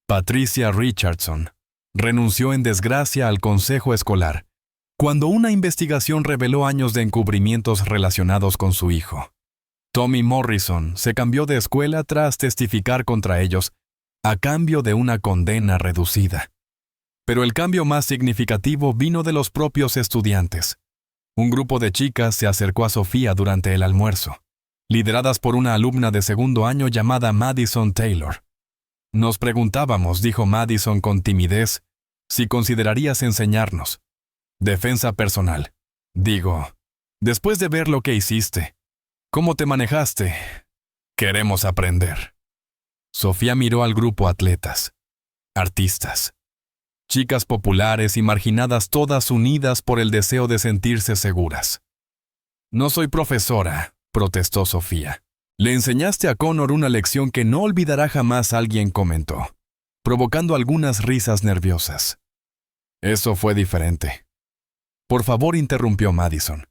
Patricia Richardson renunció en desgracia al consejo escolar cuando una investigación reveló años de encubrimientos relacionados con su hijo. Tommy Morrison se cambió de escuela tras testificar contra ellos a cambio de una condena reducida. Pero el cambio más significativo vino de los propios estudiantes. Un grupo de chicas se acercó a Sofía durante el almuerzo, lideradas por una alumna de segundo año llamada Madison Taylor. Nos preguntábamos, dijo Madison con timidez, si considerarías enseñarnos. Defensa personal. Digo, después de ver lo que hiciste, cómo te manejaste, queremos aprender. Sofía miró al grupo atletas, artistas, chicas populares y marginadas todas unidas por el deseo de sentirse seguras. No soy profesora, protestó Sofía. Le enseñaste a Connor una lección que no olvidará jamás, alguien comentó, provocando algunas risas nerviosas. Eso fue diferente. Por favor, interrumpió Madison.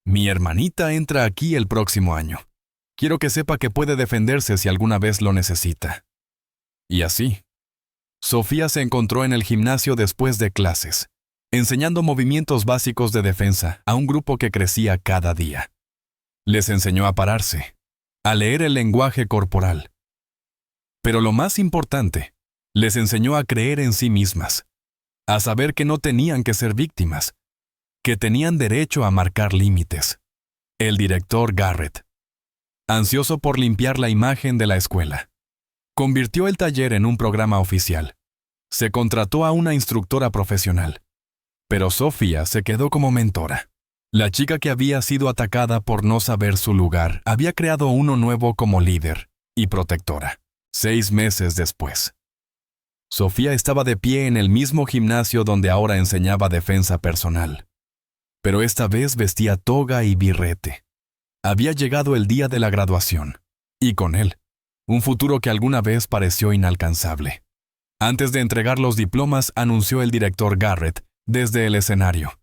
Mi hermanita entra aquí el próximo año. Quiero que sepa que puede defenderse si alguna vez lo necesita. Y así, Sofía se encontró en el gimnasio después de clases, enseñando movimientos básicos de defensa a un grupo que crecía cada día. Les enseñó a pararse, a leer el lenguaje corporal. Pero lo más importante, les enseñó a creer en sí mismas, a saber que no tenían que ser víctimas, que tenían derecho a marcar límites. El director Garrett, ansioso por limpiar la imagen de la escuela, convirtió el taller en un programa oficial. Se contrató a una instructora profesional. Pero Sofía se quedó como mentora. La chica que había sido atacada por no saber su lugar había creado uno nuevo como líder y protectora. 6 meses después, Sofía estaba de pie en el mismo gimnasio donde ahora enseñaba defensa personal. Pero esta vez vestía toga y birrete. Había llegado el día de la graduación, y con él, un futuro que alguna vez pareció inalcanzable. Antes de entregar los diplomas, anunció el director Garrett desde el escenario.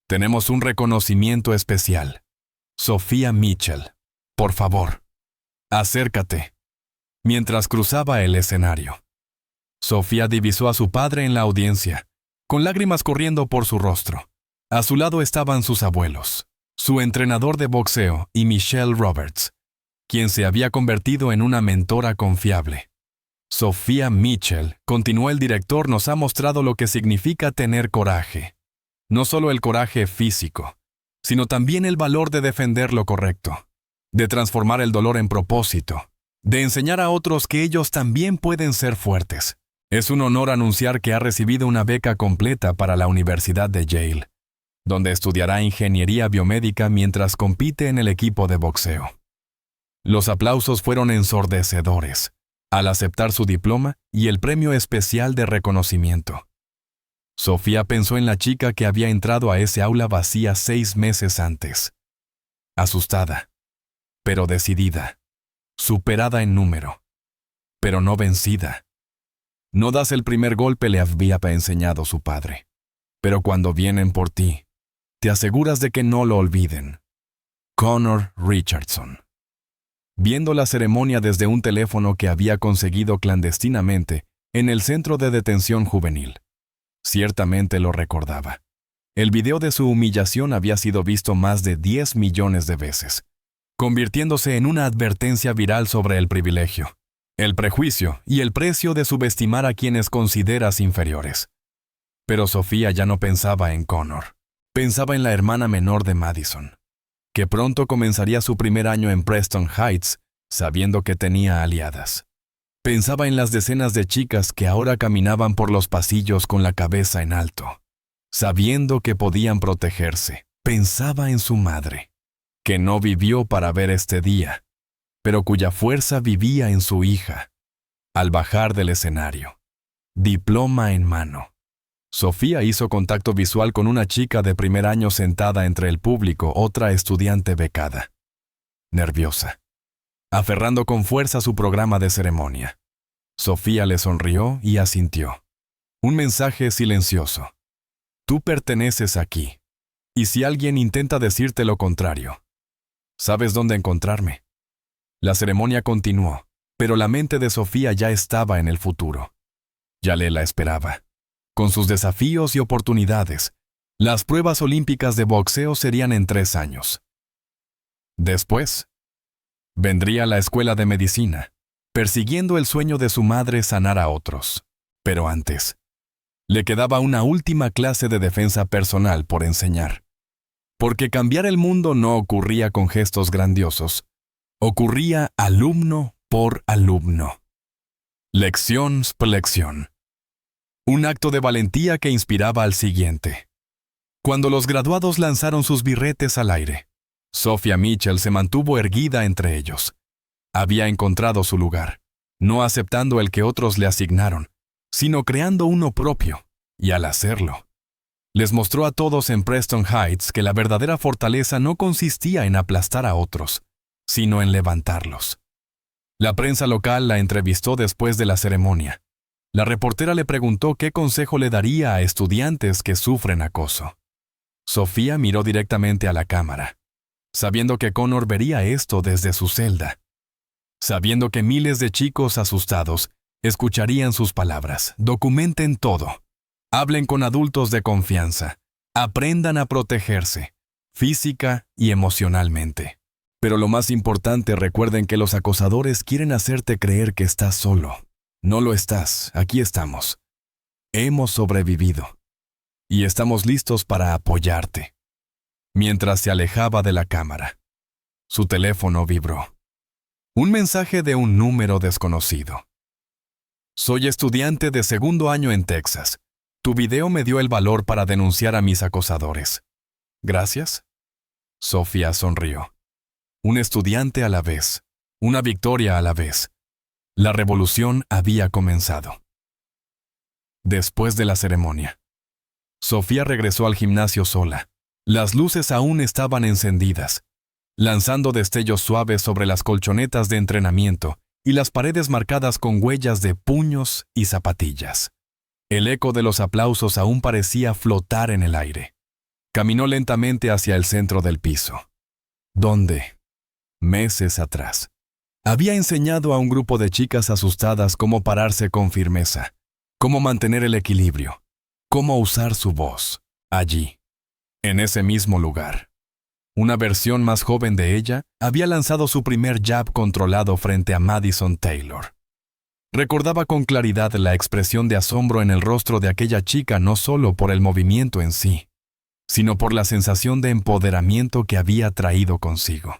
Tenemos un reconocimiento especial. Sofía Mitchell, por favor, acércate. Mientras cruzaba el escenario, Sofía divisó a su padre en la audiencia, con lágrimas corriendo por su rostro. A su lado estaban sus abuelos, su entrenador de boxeo y Michelle Roberts, quien se había convertido en una mentora confiable. Sofía Mitchell, continuó el director, nos ha mostrado lo que significa tener coraje. No solo el coraje físico, sino también el valor de defender lo correcto, de transformar el dolor en propósito, de enseñar a otros que ellos también pueden ser fuertes. Es un honor anunciar que ha recibido una beca completa para la Universidad de Yale, donde estudiará ingeniería biomédica mientras compite en el equipo de boxeo. Los aplausos fueron ensordecedores al aceptar su diploma y el premio especial de reconocimiento. Sofía pensó en la chica que había entrado a ese aula vacía 6 meses antes. Asustada, pero decidida, superada en número, pero no vencida. No das el primer golpe, le había enseñado su padre, pero cuando vienen por ti, te aseguras de que no lo olviden. Connor Richardson. Viendo la ceremonia desde un teléfono que había conseguido clandestinamente en el centro de detención juvenil, ciertamente lo recordaba. El video de su humillación había sido visto más de 10 millones de veces, convirtiéndose en una advertencia viral sobre el privilegio, el prejuicio y el precio de subestimar a quienes consideras inferiores. Pero Sofía ya no pensaba en Connor. Pensaba en la hermana menor de Madison, que pronto comenzaría su primer año en Preston Heights, sabiendo que tenía aliadas. Pensaba en las decenas de chicas que ahora caminaban por los pasillos con la cabeza en alto, sabiendo que podían protegerse. Pensaba en su madre, que no vivió para ver este día, pero cuya fuerza vivía en su hija. Al bajar del escenario, diploma en mano, Sofía hizo contacto visual con una chica de primer año sentada entre el público, otra estudiante becada. Nerviosa, aferrando con fuerza su programa de ceremonia, Sofía le sonrió y asintió. Un mensaje silencioso. Tú perteneces aquí, y si alguien intenta decirte lo contrario, ¿sabes dónde encontrarme? La ceremonia continuó, pero la mente de Sofía ya estaba en el futuro. Ya la esperaba. Con sus desafíos y oportunidades, las pruebas olímpicas de boxeo serían en 3 años. Después, vendría la escuela de medicina, persiguiendo el sueño de su madre sanar a otros. Pero antes, Le quedaba una última clase de defensa personal por enseñar. Porque cambiar el mundo no ocurría con gestos grandiosos. Ocurría alumno por alumno. Lección por lección. Un acto de valentía que inspiraba al siguiente. Cuando los graduados lanzaron sus birretes al aire, Sophia Mitchell se mantuvo erguida entre ellos. Había encontrado su lugar, no aceptando el que otros le asignaron, sino creando uno propio, y al hacerlo, les mostró a todos en Preston Heights que la verdadera fortaleza no consistía en aplastar a otros, sino en levantarlos. La prensa local la entrevistó después de la ceremonia. La reportera le preguntó qué consejo le daría a estudiantes que sufren acoso. Sophia miró directamente a la cámara, sabiendo que Connor vería esto desde su celda, sabiendo que miles de chicos asustados escucharían sus palabras. Documenten todo. Hablen con adultos de confianza. Aprendan a protegerse, física y emocionalmente. Pero lo más importante, recuerden que los acosadores quieren hacerte creer que estás solo. No lo estás, aquí estamos. Hemos sobrevivido. Y estamos listos para apoyarte. Mientras se alejaba de la cámara, su teléfono vibró. Un mensaje de un número desconocido. Soy estudiante de segundo año en Texas. Tu video me dio el valor para denunciar a mis acosadores. ¿Gracias? Sophia sonrió. Un estudiante a la vez, una victoria a la vez. La revolución había comenzado. Después de la ceremonia, Sophia regresó al gimnasio sola. Las luces aún estaban encendidas, lanzando destellos suaves sobre las colchonetas de entrenamiento y las paredes marcadas con huellas de puños y zapatillas. El eco de los aplausos aún parecía flotar en el aire. Caminó lentamente hacia el centro del piso, donde, meses atrás, había enseñado a un grupo de chicas asustadas cómo pararse con firmeza, cómo mantener el equilibrio, cómo usar su voz. Allí, en ese mismo lugar, una versión más joven de ella había lanzado su primer jab controlado frente a Madison Taylor. Recordaba con claridad la expresión de asombro en el rostro de aquella chica, no solo por el movimiento en sí, sino por la sensación de empoderamiento que había traído consigo.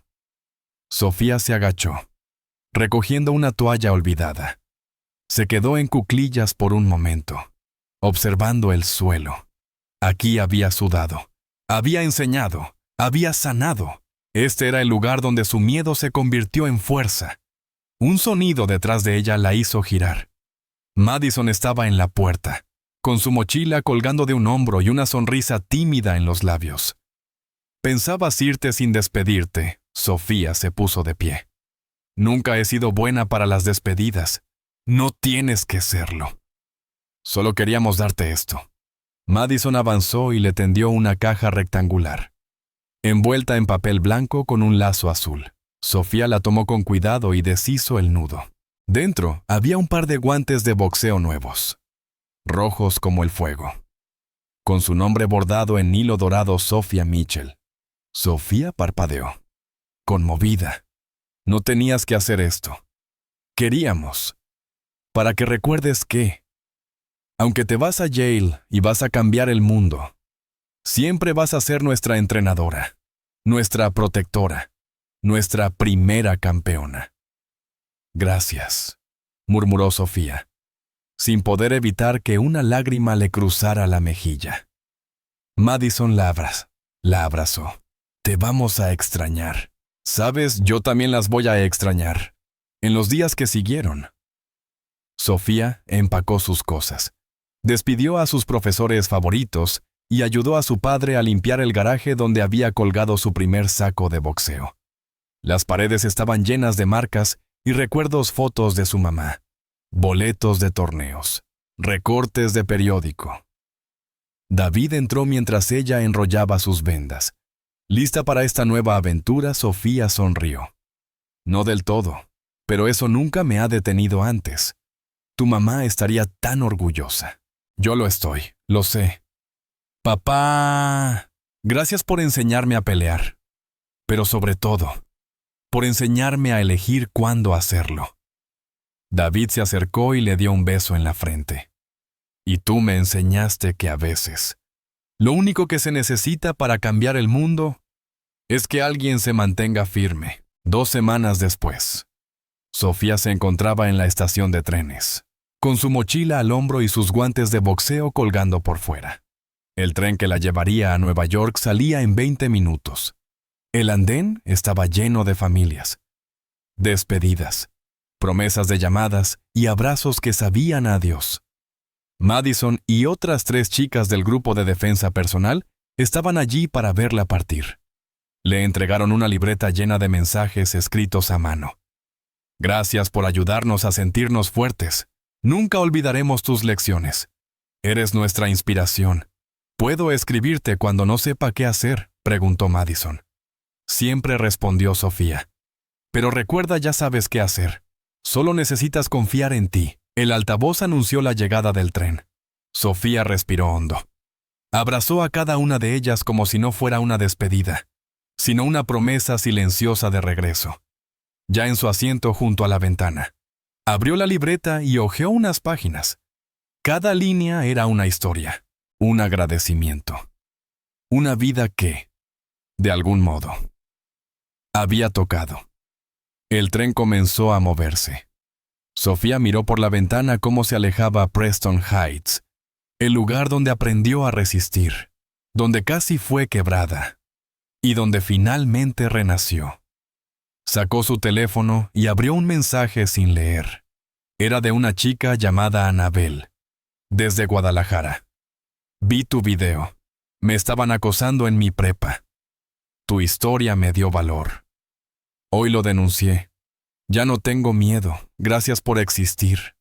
Sophia se agachó, recogiendo una toalla olvidada. Se quedó en cuclillas por un momento, observando el suelo. Aquí había sudado, había enseñado, había sanado. Este era el lugar donde su miedo se convirtió en fuerza. Un sonido detrás de ella la hizo girar. Madison estaba en la puerta, con su mochila colgando de un hombro y una sonrisa tímida en los labios. Pensabas irte sin despedirte. Sophia se puso de pie. Nunca he sido buena para las despedidas. No tienes que serlo. Solo queríamos darte esto. Madison avanzó y le tendió una caja rectangular, envuelta en papel blanco con un lazo azul. Sophia la tomó con cuidado y deshizo el nudo. Dentro había un par de guantes de boxeo nuevos, rojos como el fuego, con su nombre bordado en hilo dorado, Sophia Mitchell. Sophia parpadeó, conmovida. No tenías que hacer esto. Queríamos, para que recuerdes que, aunque te vas a Yale y vas a cambiar el mundo, siempre vas a ser nuestra entrenadora, nuestra protectora, nuestra primera campeona. Gracias, murmuró Sophia, sin poder evitar que una lágrima le cruzara la mejilla. Madison la abrazó. Te vamos a extrañar. Sabes, yo también las voy a extrañar. En los días que siguieron. Sophia empacó sus cosas, despidió a sus profesores favoritos y ayudó a su padre a limpiar el garaje donde había colgado su primer saco de boxeo. Las paredes estaban llenas de marcas y recuerdos, fotos de su mamá, boletos de torneos, recortes de periódico. David entró mientras ella enrollaba sus vendas. Lista para esta nueva aventura, Sophia sonrió. No del todo, pero eso nunca me ha detenido antes. Tu mamá estaría tan orgullosa. Yo lo estoy, lo sé. Papá, gracias por enseñarme a pelear, pero sobre todo, por enseñarme a elegir cuándo hacerlo. David se acercó y le dio un beso en la frente. Y tú me enseñaste que a veces, lo único que se necesita para cambiar el mundo es que alguien se mantenga firme. 2 semanas después, Sofía se encontraba en la estación de trenes, con su mochila al hombro y sus guantes de boxeo colgando por fuera. El tren que la llevaría a Nueva York salía en 20 minutos. El andén estaba lleno de familias, despedidas, promesas de llamadas y abrazos que sabían a adiós. Madison y otras 3 chicas del grupo de defensa personal estaban allí para verla partir. Le entregaron una libreta llena de mensajes escritos a mano. Gracias por ayudarnos a sentirnos fuertes. Nunca olvidaremos tus lecciones. Eres nuestra inspiración. ¿Puedo escribirte cuando no sepa qué hacer?, preguntó Madison. Siempre respondió Sofía. Pero recuerda, ya sabes qué hacer. Solo necesitas confiar en ti. El altavoz anunció la llegada del tren. Sofía respiró hondo. Abrazó a cada una de ellas como si no fuera una despedida, sino una promesa silenciosa de regreso. Ya en su asiento junto a la ventana, abrió la libreta y hojeó unas páginas. Cada línea era una historia, un agradecimiento. Una vida que, de algún modo, había tocado. El tren comenzó a moverse. Sofía miró por la ventana cómo se alejaba Preston Heights, el lugar donde aprendió a resistir, donde casi fue quebrada, y donde finalmente renació. Sacó su teléfono y abrió un mensaje sin leer. Era de una chica llamada Anabel, desde Guadalajara. Vi tu video. Me estaban acosando en mi prepa. Tu historia me dio valor. Hoy lo denuncié. Ya no tengo miedo. Gracias por existir.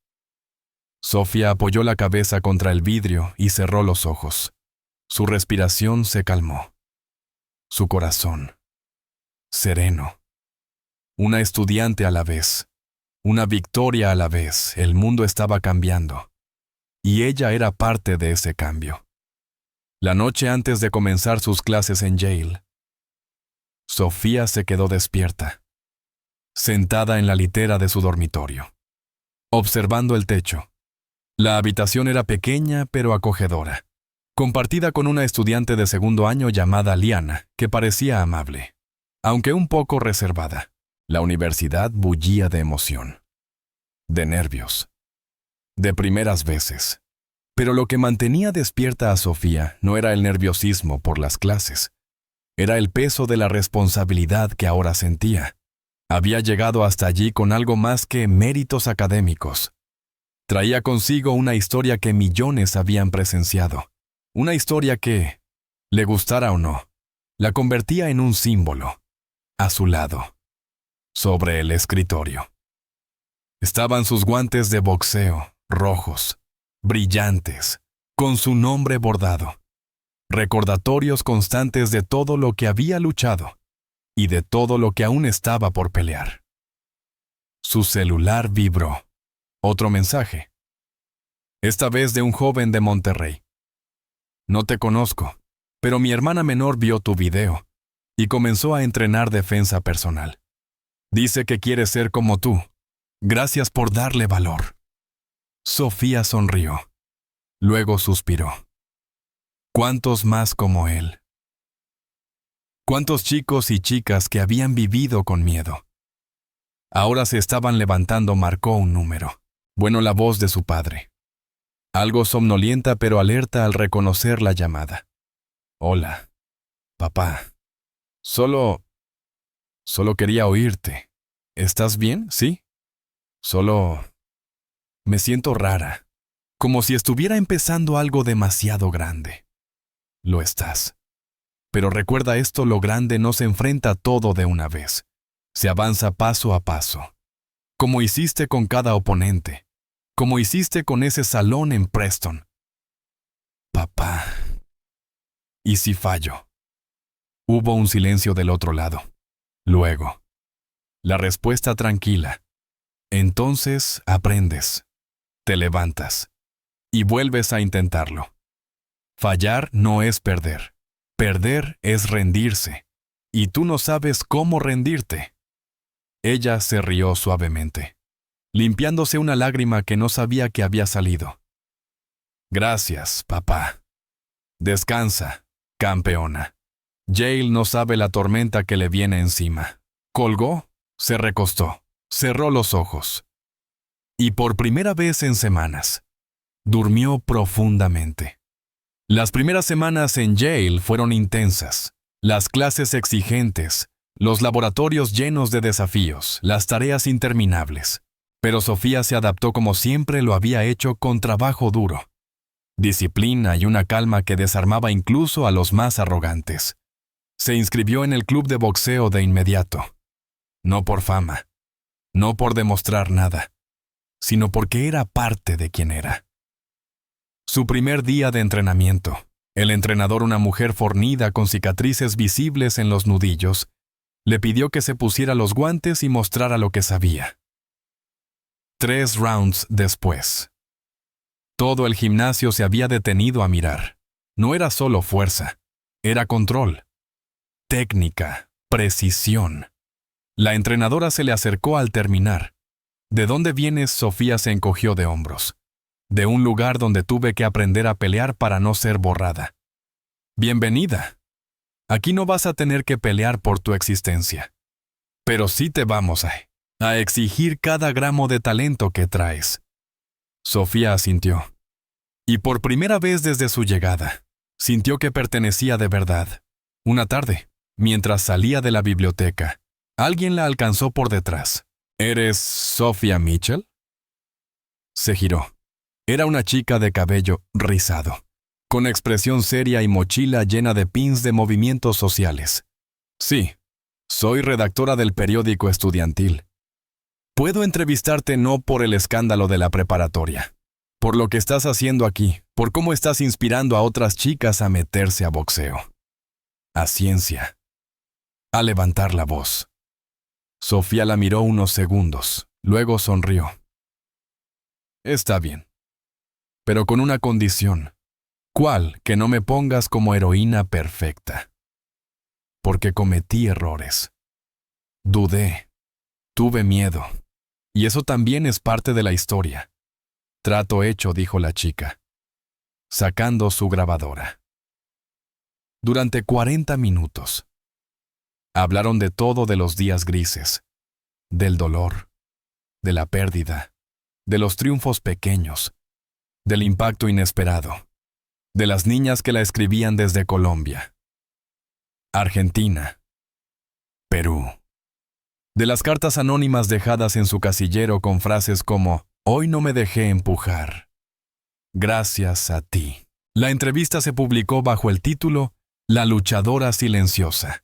Sofía apoyó la cabeza contra el vidrio y cerró los ojos. Su respiración se calmó. Su corazón, sereno. Una estudiante a la vez, una victoria a la vez. El mundo estaba cambiando, y ella era parte de ese cambio. La noche antes de comenzar sus clases en Yale, Sofía se quedó despierta, sentada en la litera de su dormitorio, observando el techo. La habitación era pequeña pero acogedora, compartida con una estudiante de segundo año llamada Liana, que parecía amable, aunque un poco reservada. La universidad bullía de emoción, de nervios, de primeras veces. Pero lo que mantenía despierta a Sofía no era el nerviosismo por las clases, era el peso de la responsabilidad que ahora sentía. Había llegado hasta allí con algo más que méritos académicos. Traía consigo una historia que millones habían presenciado, una historia que, le gustara o no, la convertía en un símbolo, a su lado. Sobre el escritorio estaban sus guantes de boxeo, rojos, brillantes, con su nombre bordado. Recordatorios constantes de todo lo que había luchado y de todo lo que aún estaba por pelear. Su celular vibró. Otro mensaje. Esta vez de un joven de Monterrey. No te conozco, pero mi hermana menor vio tu video y comenzó a entrenar defensa personal. Dice que quiere ser como tú. Gracias por darle valor. Sofía sonrió. Luego suspiró. ¿Cuántos más como él? ¿Cuántos chicos y chicas que habían vivido con miedo? Ahora se estaban levantando, marcó un número. Bueno, la voz de su padre. Algo somnolienta pero alerta al reconocer la llamada. Hola, papá. Solo quería oírte. ¿Estás bien? ¿Sí? Solo me siento rara, como si estuviera empezando algo demasiado grande. Lo estás. Pero recuerda esto, lo grande no se enfrenta todo de una vez. Se avanza paso a paso. Como hiciste con cada oponente. Como hiciste con ese salón en Preston. Papá. ¿Y si fallo? Hubo un silencio del otro lado. Luego, la respuesta tranquila. Entonces aprendes, te levantas y vuelves a intentarlo. Fallar no es perder. Perder es rendirse. Y tú no sabes cómo rendirte. Ella se rió suavemente, limpiándose una lágrima que no sabía que había salido. Gracias, papá. Descansa, campeona. Yale no sabe la tormenta que le viene encima. Colgó, se recostó, cerró los ojos. Y por primera vez en semanas, durmió profundamente. Las primeras semanas en Yale fueron intensas. Las clases exigentes, los laboratorios llenos de desafíos, las tareas interminables. Pero Sofía se adaptó como siempre lo había hecho, con trabajo duro, disciplina y una calma que desarmaba incluso a los más arrogantes. Se inscribió en el club de boxeo de inmediato. No por fama, no por demostrar nada, sino porque era parte de quien era. Su primer día de entrenamiento, el entrenador, una mujer fornida con cicatrices visibles en los nudillos, le pidió que se pusiera los guantes y mostrara lo que sabía. 3 rounds después, todo el gimnasio se había detenido a mirar. No era solo fuerza, era control, técnica, precisión. La entrenadora se le acercó al terminar. ¿De dónde vienes? Sofía se encogió de hombros. De un lugar donde tuve que aprender a pelear para no ser borrada. Bienvenida. Aquí no vas a tener que pelear por tu existencia. Pero sí te vamos a exigir cada gramo de talento que traes. Sofía asintió. Y por primera vez desde su llegada, sintió que pertenecía de verdad. Una tarde, mientras salía de la biblioteca, alguien la alcanzó por detrás. ¿Eres Sophia Mitchell? Se giró. Era una chica de cabello rizado, con expresión seria y mochila llena de pins de movimientos sociales. Sí, soy redactora del periódico estudiantil. Puedo entrevistarte no por el escándalo de la preparatoria, por lo que estás haciendo aquí, por cómo estás inspirando a otras chicas a meterse a boxeo, a ciencia, a levantar la voz. Sofía la miró unos segundos, luego sonrió. Está bien, pero con una condición. ¿Cuál? Que no me pongas como heroína perfecta. Porque cometí errores. Dudé. Tuve miedo. Y eso también es parte de la historia. Trato hecho, dijo la chica, sacando su grabadora. Durante 40 minutos. Hablaron de todo, de los días grises, del dolor, de la pérdida, de los triunfos pequeños, del impacto inesperado, de las niñas que la escribían desde Colombia, Argentina, Perú, de las cartas anónimas dejadas en su casillero con frases como «Hoy no me dejé empujar. Gracias a ti». La entrevista se publicó bajo el título «La luchadora silenciosa».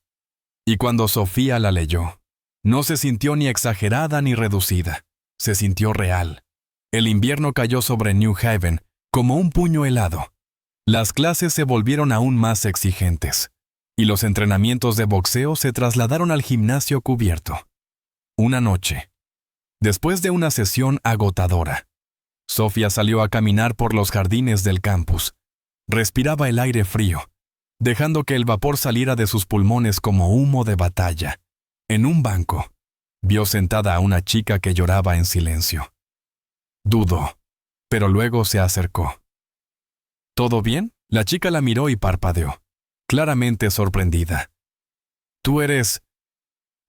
Y cuando Sofía la leyó, no se sintió ni exagerada ni reducida. Se sintió real. El invierno cayó sobre New Haven como un puño helado. Las clases se volvieron aún más exigentes, y los entrenamientos de boxeo se trasladaron al gimnasio cubierto. Una noche, después de una sesión agotadora, Sofía salió a caminar por los jardines del campus. Respiraba el aire frío, dejando que el vapor saliera de sus pulmones como humo de batalla. En un banco, vio sentada a una chica que lloraba en silencio. Dudó, pero luego se acercó. ¿Todo bien? La chica la miró y parpadeó, claramente sorprendida. Tú eres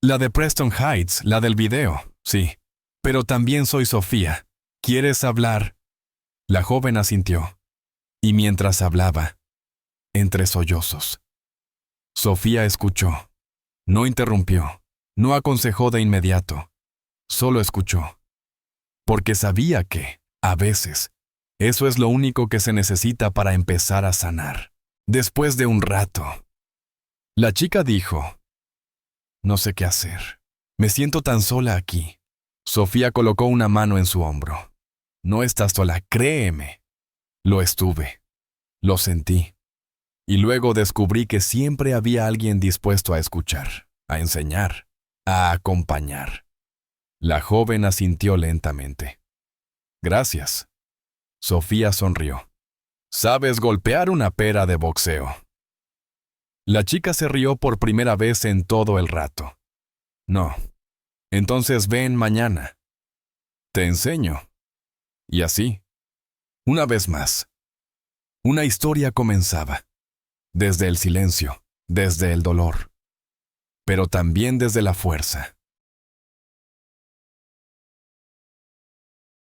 la de Preston Heights, la del video, sí. Pero también soy Sofía. ¿Quieres hablar? La joven asintió. Y mientras hablaba, entre sollozos, Sofía escuchó. No interrumpió, no aconsejó de inmediato. Solo escuchó. Porque sabía que, a veces, eso es lo único que se necesita para empezar a sanar. Después de un rato, la chica dijo: «No sé qué hacer. Me siento tan sola aquí». Sofía colocó una mano en su hombro. «No estás sola, créeme». Lo estuve. Lo sentí. Y luego descubrí que siempre había alguien dispuesto a escuchar, a enseñar, a acompañar. La joven asintió lentamente. «Gracias». Sofía sonrió. «Sabes golpear una pera de boxeo». La chica se rió por primera vez en todo el rato. «No. Entonces ven mañana. Te enseño». Y así, una vez más, Una historia comenzaba, desde el silencio, desde el dolor, pero también desde la fuerza.